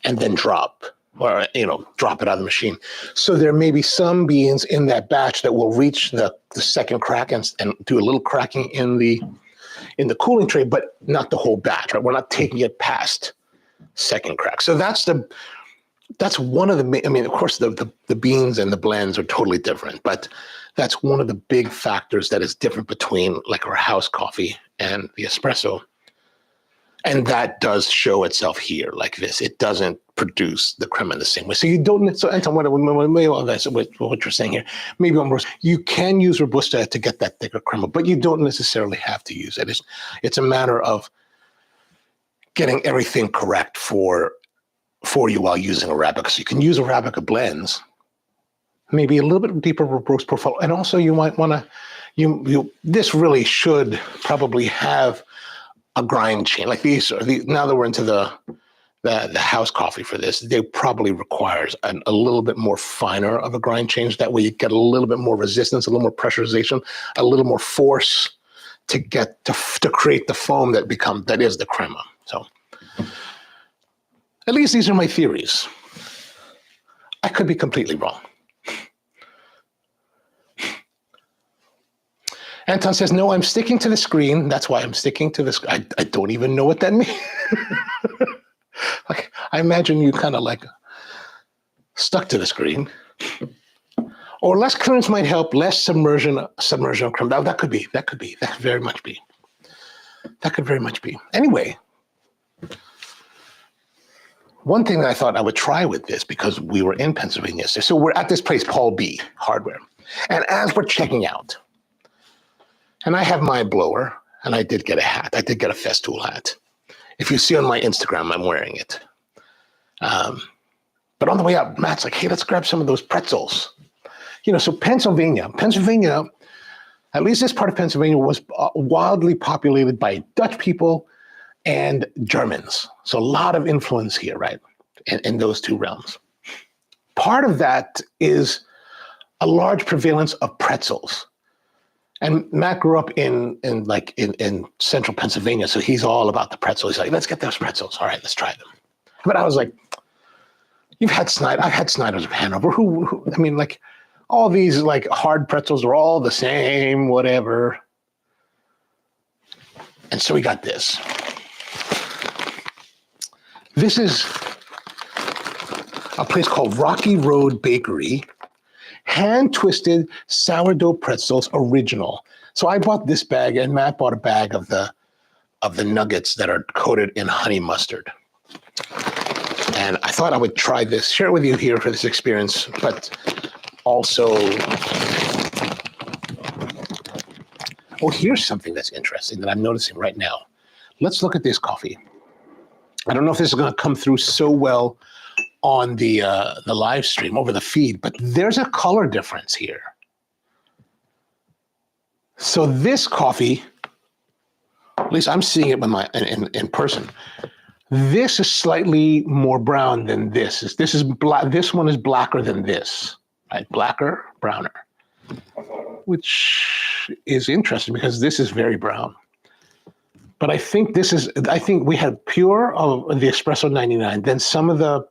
and then drop it out of the machine. So there may be some beans in that batch that will reach the second crack and do a little cracking in the cooling tray, but not the whole batch, right? We're not taking it past second crack. So that's one of the, of course the beans and the blends are totally different, but that's one of the big factors that is different between like our house coffee and the espresso. And that does show itself here like this. It doesn't produce the crema in the same way. So you don't, so Anton, what you're saying here, maybe almost, you can use Robusta to get that thicker crema, but you don't necessarily have to use it. It's a matter of getting everything correct for you while using Arabica. So you can use Arabica blends, maybe a little bit deeper roast profile. And also you might want to, this really should probably have a grind chain like these. Now that we're into the the house coffee for this, they probably requires a little bit more finer of a grind change. That way you get a little bit more resistance, a little more pressurization, a little more force to get to create the foam that is the crema. So at least these are my theories. I could be completely wrong. Anton says, no, I'm sticking to the screen. That's why I'm sticking to this. I don't even know what that means. Like, I imagine you kind of like stuck to the screen. Or less clearance might help, less submersion of crema. That could be. That could very much be. That could very much be. Anyway, one thing that I thought I would try with this, because we were in Pennsylvania, so we're at this place, Paul B. Hardware. And as we're checking out, and I have my blower, and I did get a hat. I did get a Festool hat. If you see on my Instagram, I'm wearing it. But on the way out, Matt's like, hey, let's grab some of those pretzels. You know, so Pennsylvania, at least this part of Pennsylvania was wildly populated by Dutch people and Germans. So a lot of influence here, right, in those two realms. Part of that is a large prevalence of pretzels. And Matt grew up in central Pennsylvania, so he's all about the pretzels. He's like, let's get those pretzels. All right, let's try them. But I was like, I've had Snyder's of Hanover. I mean, like, all these like hard pretzels are all the same, whatever. And so we got this. This is a place called Rocky Road Bakery. Hand-twisted sourdough pretzels original. So I bought this bag, and Matt bought a bag of the nuggets that are coated in honey mustard. And I thought I would try this, share it with you here for this experience, but also, oh, here's something that's interesting that I'm noticing right now. Let's look at this coffee. I don't know if this is going to come through so well on the live stream over the feed, but there's a color difference here. So this coffee, at least I'm seeing it with in person. This is slightly more brown than this. This is black. This one is blacker than this, right? Blacker, browner, which is interesting because this is very brown. But I think we had pure of the Espresso 99. Then some of the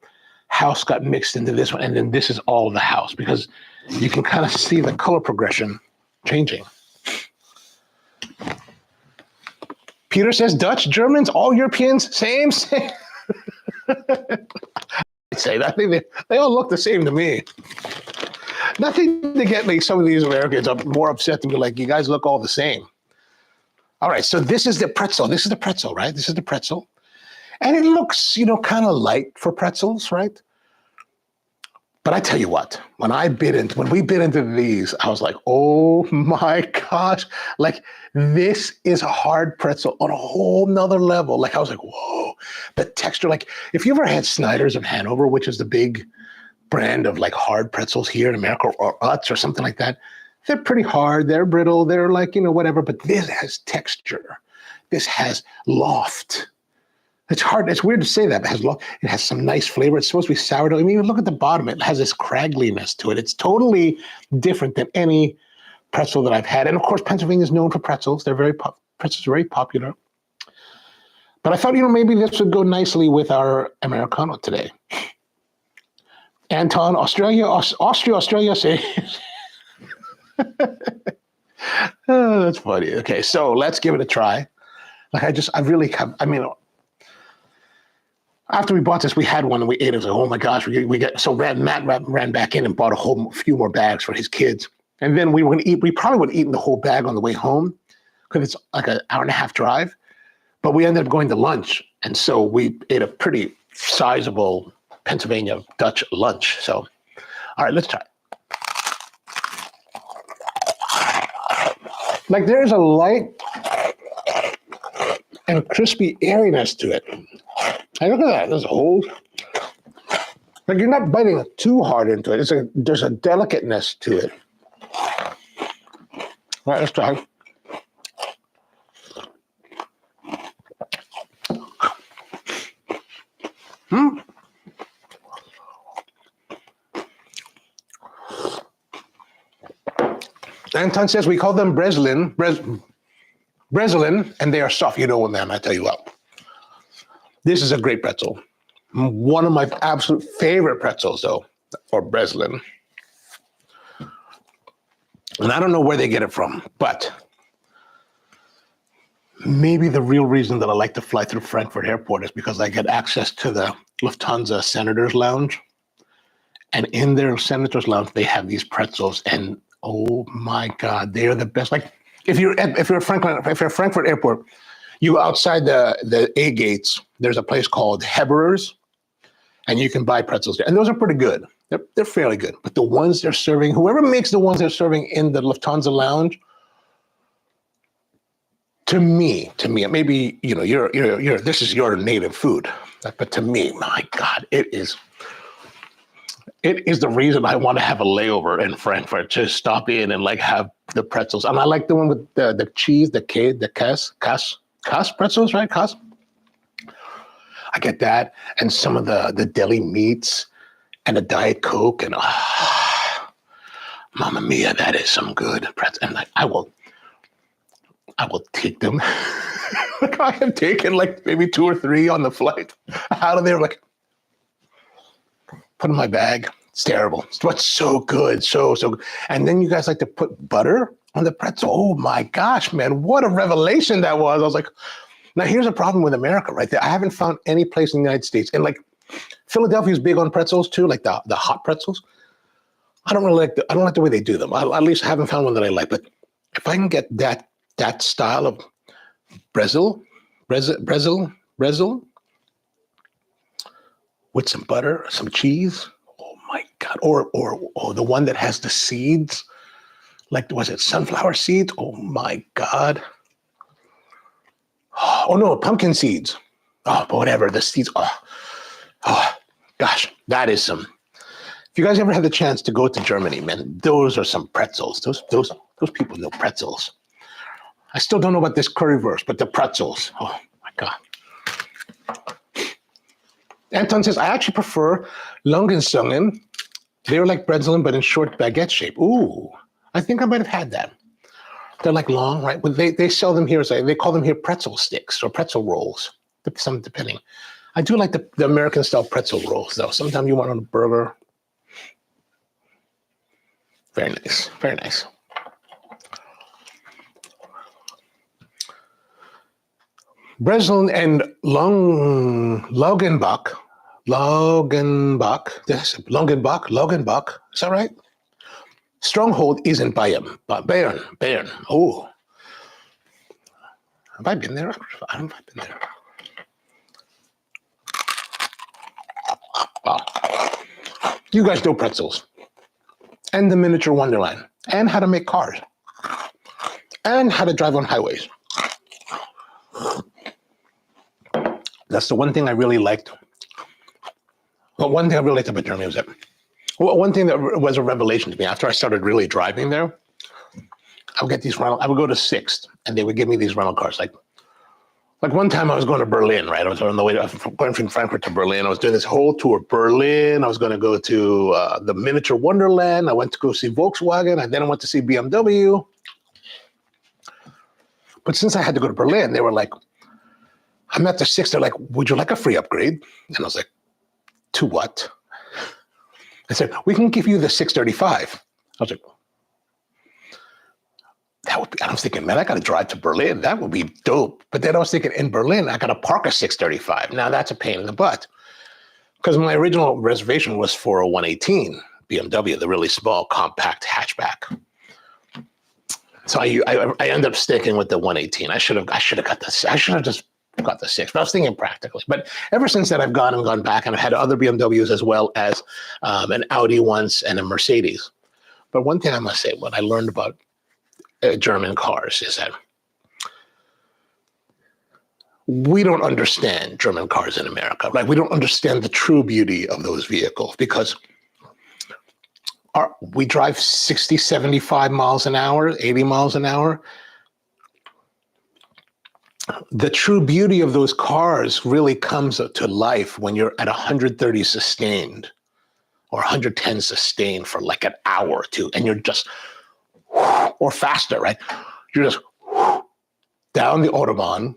house got mixed into this one, and then this is all the house, because you can kind of see the color progression changing. Peter says Dutch, Germans, all Europeans, same. I'd say that. I think they all look the same to me. Nothing to get me. Some of these Americans are more upset than me, like, you guys look all the same. All right, so this is the pretzel. This is the pretzel, right? This is the pretzel. And it looks, kind of light for pretzels, right? But I tell you what, when we bit into these, I was like, oh my gosh, like, this is a hard pretzel on a whole nother level. Like, I was like, whoa, the texture. Like, if you ever had Snyder's of Hanover, which is the big brand of like hard pretzels here in America, or Utz or something like that, they're pretty hard, they're brittle, they're like, whatever, but this has texture. This has loft. It's hard. It's weird to say that, but it has some nice flavor. It's supposed to be sourdough. I mean, look at the bottom. It has this craggliness to it. It's totally different than any pretzel that I've had. And of course, Pennsylvania is known for pretzels. Pretzels are very popular. But I thought, maybe this would go nicely with our Americano today. Anton, Austria, say. Oh, that's funny. Okay, so let's give it a try. After we bought this, we had one and we ate it. I was like, oh my gosh, Matt ran back in and bought a few more bags for his kids. And then we were going to eat. We probably would have eaten the whole bag on the way home because it's like an hour and a half drive. But we ended up going to lunch. And so we ate a pretty sizable Pennsylvania Dutch lunch. So, all right, let's try it. Like, there's a light and crispy airiness to it. Hey, look at that. There's a whole, like, you're not biting too hard into it. There's a delicateness to it. All right, let's try. Anton says we call them Breslin, and they are soft. You know what, man, I tell you what. This is a great pretzel. One of my absolute favorite pretzels, though, for Breslin. And I don't know where they get it from, but maybe the real reason that I like to fly through Frankfurt Airport is because I get access to the Lufthansa Senators Lounge. And in their Senators Lounge, they have these pretzels, and oh my God, they're the best. Like if you're at Frankfurt Airport, you outside the A gates, there's a place called Heberer's, and you can buy pretzels there. And those are pretty good. They're fairly good. But the ones they're serving, whoever makes the ones they're serving in the Lufthansa Lounge, to me, maybe this is your native food, but to me, my God, it is the reason I want to have a layover in Frankfurt, to stop in and like have the pretzels. And I like the one with the cheese, the Kass pretzels, right? Kass. I get that, and some of the deli meats, and a Diet Coke, and Mamma Mia, that is some good pretzel. And like, I will take them. Like I have taken like maybe 2 or 3 on the flight out of there, like put in my bag. It's terrible. It's so good, so good. And then you guys like to put butter on the pretzel. Oh my gosh, man, what a revelation that was. I was like, now here's a problem with America, right there. I haven't found any place in the United States, and like Philadelphia is big on pretzels too, like the hot pretzels. I don't like the way they do them. I at least haven't found one that I like. But if I can get that style of Brezel with some butter, some cheese. Oh my God! Or the one that has the seeds, like was it sunflower seeds? Oh my God! Oh no, pumpkin seeds. Oh, but whatever, the seeds. Oh gosh, that is some. If you guys ever had the chance to go to Germany, man, those are some pretzels. Those people know pretzels. I still don't know about this currywurst, but the pretzels. Oh my God. Anton says, I actually prefer Langenzungen. They're like Breslin, but in short baguette shape. Ooh, I think I might have had that. They're like long, right? But they sell them here, they call them here pretzel sticks or pretzel rolls, some depending. I do like the American style pretzel rolls, though. Sometimes you want on a burger. Very nice, very nice. Breslin and Laugenbach. Is that right? Stronghold is in Bayern. Bayern. Oh. Have I been there? I don't know if I've been there. Wow. You guys know pretzels. And the miniature wonderland. And how to make cars. And how to drive on highways. That's the one thing I really liked. Well, one thing I really liked about Germany was that, one thing that was a revelation to me after I started really driving there, I would go to Sixth, and they would give me these rental cars. Like one time I was going to Berlin, right? I was on the way going from Frankfurt to Berlin. I was doing this whole tour. Berlin, I was going to go to the miniature wonderland. I went to go see Volkswagen, and then I went to see BMW. But since I had to go to Berlin, they were like, I'm at the Sixth. They're like, would you like a free upgrade? And I was like, to what? I said, we can give you the 635. I was like, that would be, I was thinking, man, I got to drive to Berlin. That would be dope. But then I was thinking, in Berlin, I got to park a 635. Now that's a pain in the butt. Because my original reservation was for a 118 BMW, the really small, compact hatchback. So I ended up sticking with the 118. I should have got this. I should have just got the 6, but I was thinking practically. But ever since that, I've gone back, and I've had other BMWs as well as an Audi once and a Mercedes. But one thing I must say, what I learned about German cars is that we don't understand German cars in America. Like, we don't understand the true beauty of those vehicles because we drive 60, 75 miles an hour, 80 miles an hour. The true beauty of those cars really comes to life when you're at 130 sustained or 110 sustained for like an hour or two, and you're just, or faster, right? You're just down the Autobahn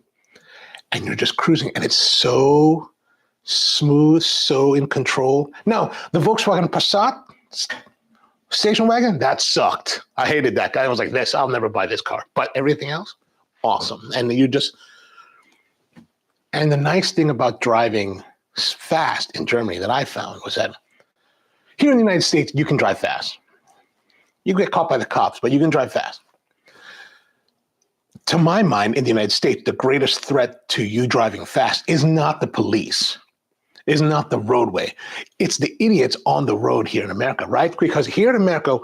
and you're just cruising, and it's so smooth, so in control. Now, the Volkswagen Passat station wagon, that sucked. I hated that guy. I was like, I'll never buy this car. But everything else, awesome. And and the nice thing about driving fast in Germany that I found was that here in the United States, you can drive fast. You get caught by the cops, but you can drive fast. To my mind, in the United States, the greatest threat to you driving fast is not the police, is not the roadway. It's the idiots on the road here in America, right? Because here in America,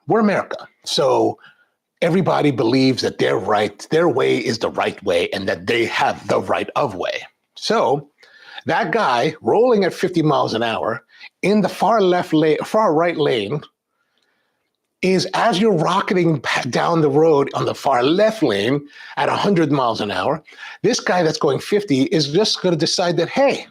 we're America. So everybody believes that their way is the right way, and that they have the right of way. So that guy rolling at 50 miles an hour in the far right lane is, as you're rocketing down the road on the far left lane at 100 miles an hour, this guy that's going 50 is just going to decide that, hey,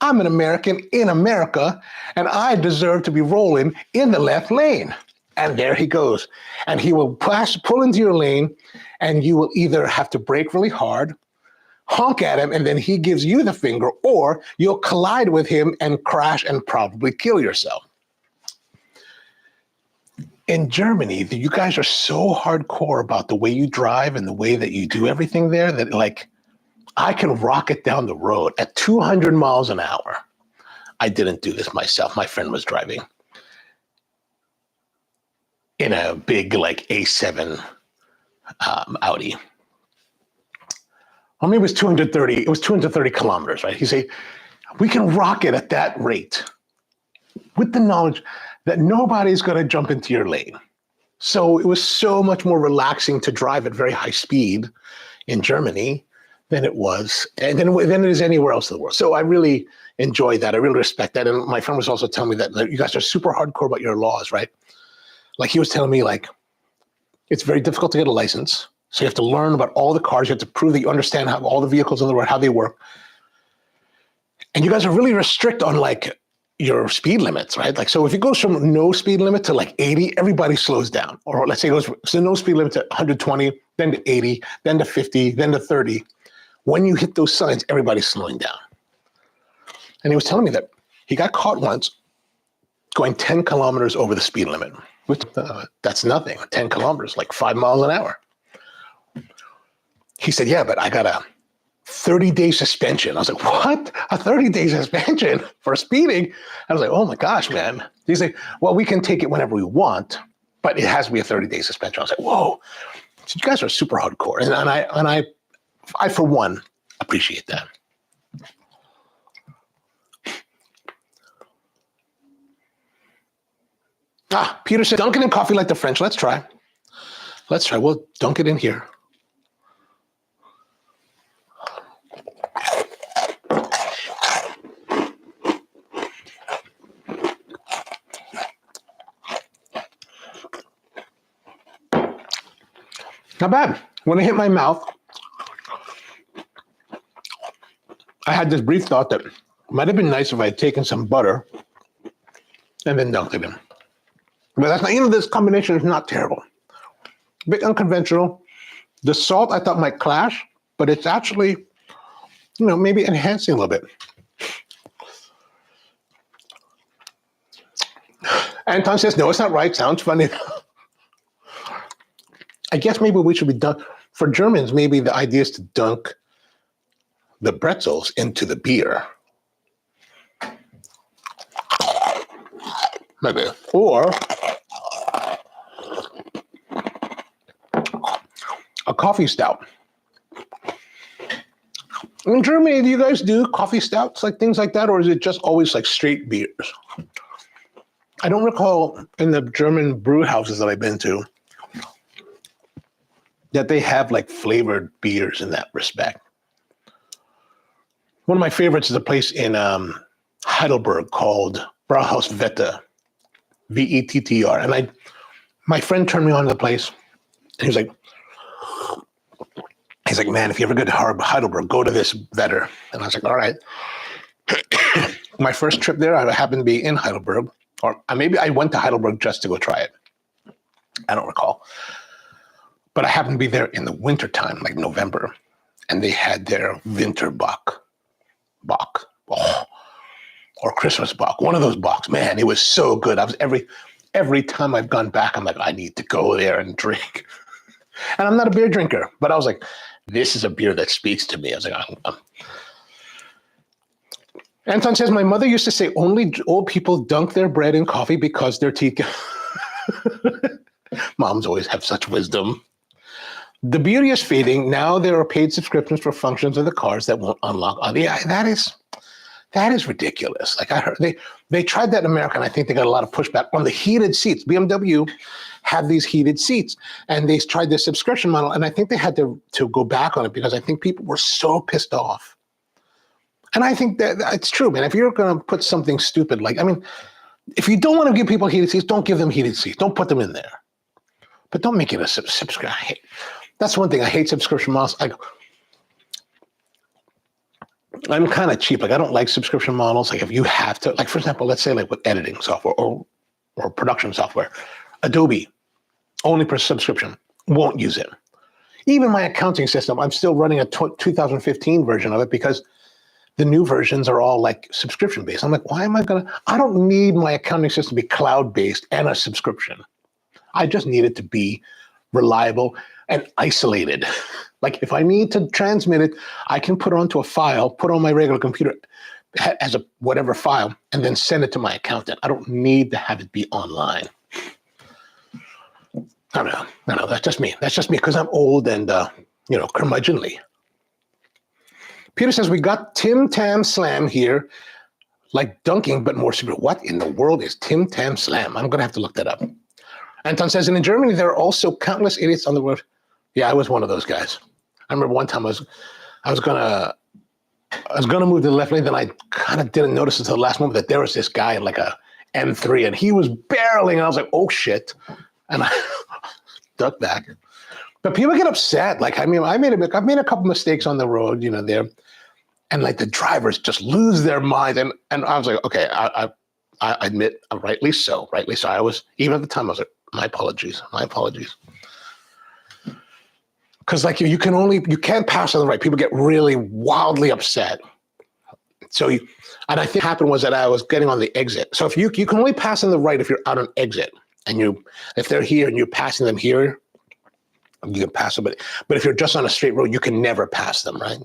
I'm an American in America, and I deserve to be rolling in the left lane. And there he goes. And he will pull into your lane, and you will either have to brake really hard, honk at him, and then he gives you the finger, or you'll collide with him and crash and probably kill yourself. In Germany, you guys are so hardcore about the way you drive and the way that you do everything there that, like, I can rocket down the road at 200 miles an hour. I didn't do this myself. My friend was driving in a big, like, A7 Audi. Or maybe it was 230. It was 230 kilometers, right? He said, we can rocket at that rate with the knowledge that nobody's going to jump into your lane. So it was so much more relaxing to drive at very high speed in Germany than it was, and than it is anywhere else in the world. So I really enjoy that. I really respect that. And my friend was also telling me that you guys are super hardcore about your laws, right? Like, he was telling me, like, it's very difficult to get a license. So you have to learn about all the cars. You have to prove that you understand how all the vehicles on the road, how they work. And you guys are really strict on, like, your speed limits, right? Like, so if it goes from no speed limit to like 80, everybody slows down. Or let's say it goes to no speed limit to 120, then to 80, then to 50, then to 30. When you hit those signs, everybody's slowing down. And he was telling me that he got caught once going 10 kilometers over the speed limit, which that's nothing. 10 kilometers, like 5 miles an hour. He said, yeah, but I got a 30-day suspension. I was like, what? A 30-day suspension for speeding? I was like, oh my gosh, man. He's like, well, we can take it whenever we want, but it has to be a 30-day suspension. I was like, whoa. So you guys are super hardcore. And I for one, appreciate that. Peter said, dunk it in coffee like the French. Let's try. We'll dunk it in here. Not bad. When it hit my mouth, I had this brief thought that it might have been nice if I had taken some butter and then dunked it in. But that's not, this combination is not terrible. A bit unconventional. The salt I thought might clash, but it's actually, maybe enhancing a little bit. Anton says, no, it's not right. Sounds funny. I guess maybe we should be done. For Germans, maybe the idea is to dunk the pretzels into the beer. Maybe. Or a coffee stout. In Germany, do you guys do coffee stouts, like things like that? Or is it just always like straight beers? I don't recall in the German brew houses that I've been to that they have like flavored beers in that respect. One of my favorites is a place in Heidelberg called Brauhaus Vetter, V-E-T-T-R. And my friend turned me on to the place. And he was like, man, if you ever go to Heidelberg, go to this Vetter. And I was like, all right. My first trip there, I happened to be in Heidelberg. Or maybe I went to Heidelberg just to go try it. I don't recall. But I happened to be there in the wintertime, like November, and they had their winter Bach, or Christmas Bach, one of those Bachs. Man, it was so good. I was every time I've gone back, I'm like, I need to go there and drink. And I'm not a beer drinker, but I was like, this is a beer that speaks to me. I was like, Anton says, my mother used to say only old people dunk their bread in coffee because their teeth. Moms always have such wisdom. The beauty is fading. Now there are paid subscriptions for functions of the cars that won't unlock. That is ridiculous. Like I heard, they tried that in America, and I think they got a lot of pushback on the heated seats. BMW had these heated seats, and they tried this subscription model, and I think they had to go back on it because I think people were so pissed off. And I think that it's true, man. If you're going to put something stupid if you don't want to give people heated seats, don't give them heated seats. Don't put them in there. But don't make it a subscription. That's one thing. I hate subscription models. I'm kind of cheap. Like, I don't like subscription models. Like, if you have to, like, for example, let's say like with editing software or production software, Adobe, only per subscription, won't use it. Even my accounting system, I'm still running a 2015 version of it because the new versions are all like subscription based. I'm like, I don't need my accounting system to be cloud based and a subscription. I just need it to be reliable and isolated. Like if I need to transmit it, I can put it onto a file, put it on my regular computer as a whatever file, and then send it to my accountant. I don't need to have it be online. I don't know. That's just me. That's just me because I'm old and, curmudgeonly. Peter says, we got Tim Tam Slam here, like dunking, but more super. What in the world is Tim Tam Slam? I'm going to have to look that up. Anton says, and in Germany, there are also countless idiots on the road. Yeah, I was one of those guys. I remember one time I was gonna move to the left lane, then I kind of didn't notice until the last moment that there was this guy in like a M3, and he was barreling, and I was like, oh shit, and I ducked back. But people get upset. Like, I mean, I've made a couple mistakes on the road, there, and like the drivers just lose their mind, and I was like, okay, I admit, rightly so. I was, even at the time, I was like, my apologies. Because like you can't pass on the right. People get really wildly upset. So and I think what happened was that I was getting on the exit. So if you can only pass on the right if you're out on exit, and if they're here and you're passing them here, you can pass them. But if you're just on a straight road, you can never pass them, right?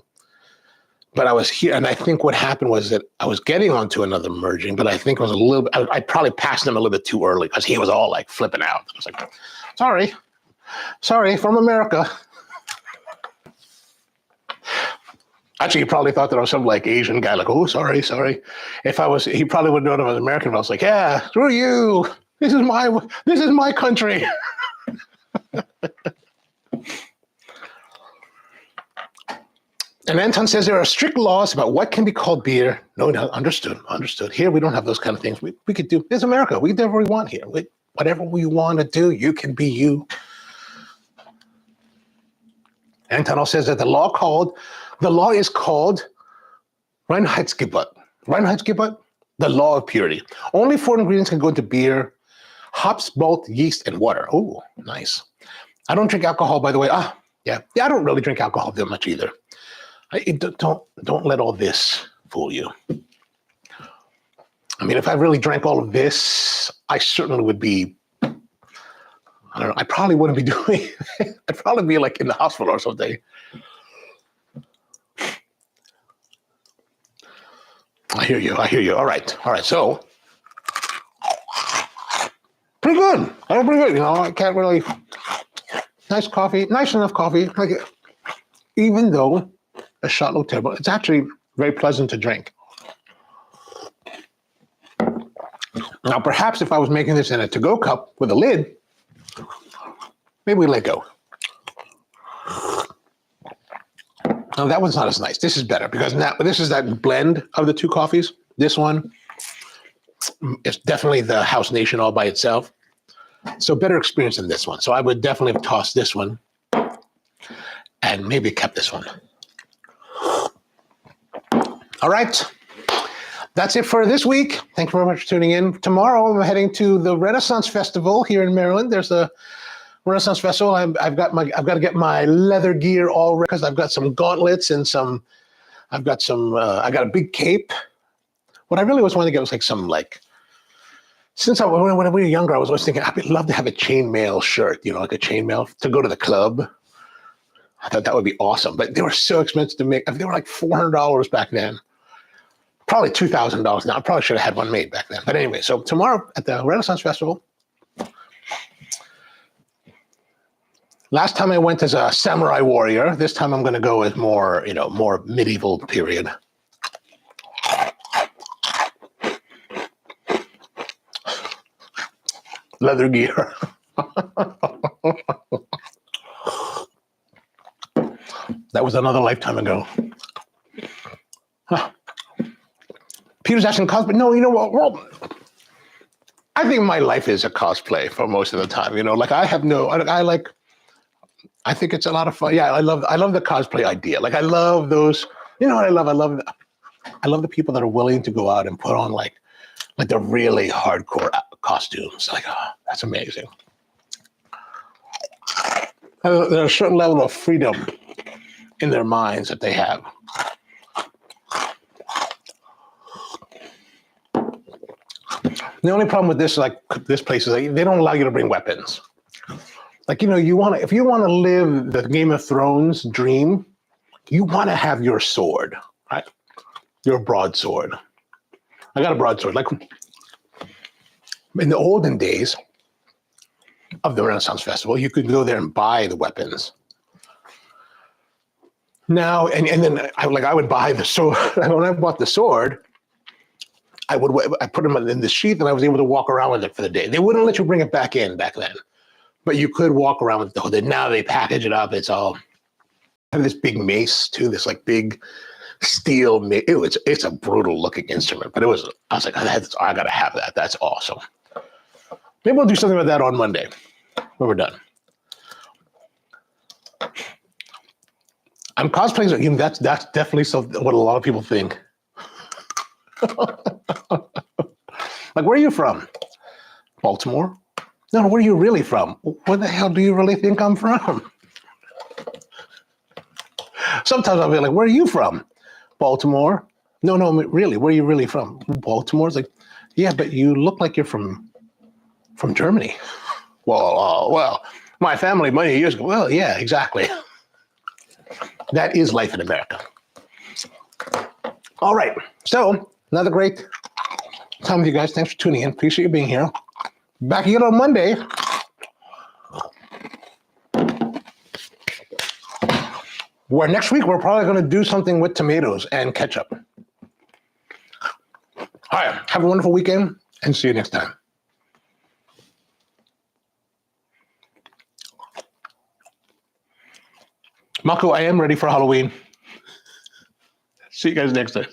But I was here, and I think what happened was that I was getting onto another merging, but I think it was a little bit, I probably passed him a little bit too early because he was all like flipping out. I was like, sorry, from America. Actually, he probably thought that I was some like Asian guy, like, oh, sorry. He probably would know that I was American, but I was like, yeah, screw you. This is my country. And Anton says there are strict laws about what can be called beer. No, understood. Here we don't have those kind of things. We could do, this is America. We do whatever we want here. Whatever we want to do, you can be you. Anton says that the law is called Reinheitsgebot. Reinheitsgebot, the law of purity. Only 4 ingredients can go into beer: hops, malt, yeast, and water. Oh, nice. I don't drink alcohol, by the way. Yeah, I don't really drink alcohol that much either. Don't let all this fool you. I mean, if I really drank all of this, I certainly would be, I don't know, I probably wouldn't be doing, I'd probably be like in the hospital or something. I hear you. All right. So, pretty good. I can't really, nice enough coffee. Like, even though a shot looked terrible, it's actually very pleasant to drink. Now, perhaps if I was making this in a to-go cup with a lid, maybe we let go. Now, that one's not as nice. This is better because now this is that blend of the two coffees. This one is definitely the House Nation all by itself. So better experience than this one. So I would definitely have tossed this one and maybe kept this one. All right. That's it for this week. Thank you very much for tuning in. Tomorrow, I'm heading to the Renaissance Festival here in Maryland. There's a Renaissance Festival. I've got to get my leather gear all ready because I've got some gauntlets and I got a big cape. What I really was wanting to get was like some when we were younger, I was always thinking I'd love to have a chainmail shirt, like a chainmail to go to the club. I thought that would be awesome, but they were so expensive to make. They were like $400 back then. Probably $2,000 now. I probably should have had one made back then. But anyway, so tomorrow at the Renaissance Festival. Last time I went as a samurai warrior. This time I'm going to go as more medieval period. Leather gear. That was another lifetime ago. Huh. Peter's asking cosplay. No, you know what? Well, I think my life is a cosplay for most of the time. I think it's a lot of fun. Yeah, I love the cosplay idea. Like I love those. You know what I love? I love the people that are willing to go out and put on like the really hardcore costumes. Like, oh, that's amazing. There's a certain level of freedom in their minds that they have. The only problem with this place is they don't allow you to bring weapons. Like, if you want to live the Game of Thrones dream, you want to have your sword, right? Your broadsword. I got a broadsword. Like in the olden days of the Renaissance Festival, you could go there and buy the weapons. Now, and then I would buy the sword. When I bought the sword, I put them in the sheath and I was able to walk around with it for the day. They wouldn't let you bring it back in back then, but you could walk around with it. Now they package it up. It's all, I have this big mace too, this like big steel mace. It's a brutal looking instrument, but I was like, I got to have that. That's awesome. Maybe we'll do something with that on Monday when we're done. I'm cosplaying. That's definitely what a lot of people think. Like, where are you from? Baltimore? No, where are you really from? Where the hell do you really think I'm from? Sometimes I'll be like, where are you from? Baltimore? No, really, where are you really from? Baltimore? It's like, yeah, but you look like you're from Germany. Well, my family many years ago. Well, yeah, exactly. That is life in America. All right, so another great time with you guys. Thanks for tuning in. Appreciate you being here. Back again on Monday. Where next week we're probably going to do something with tomatoes and ketchup. All right, have a wonderful weekend and see you next time. Mako, I am ready for Halloween. See you guys next time.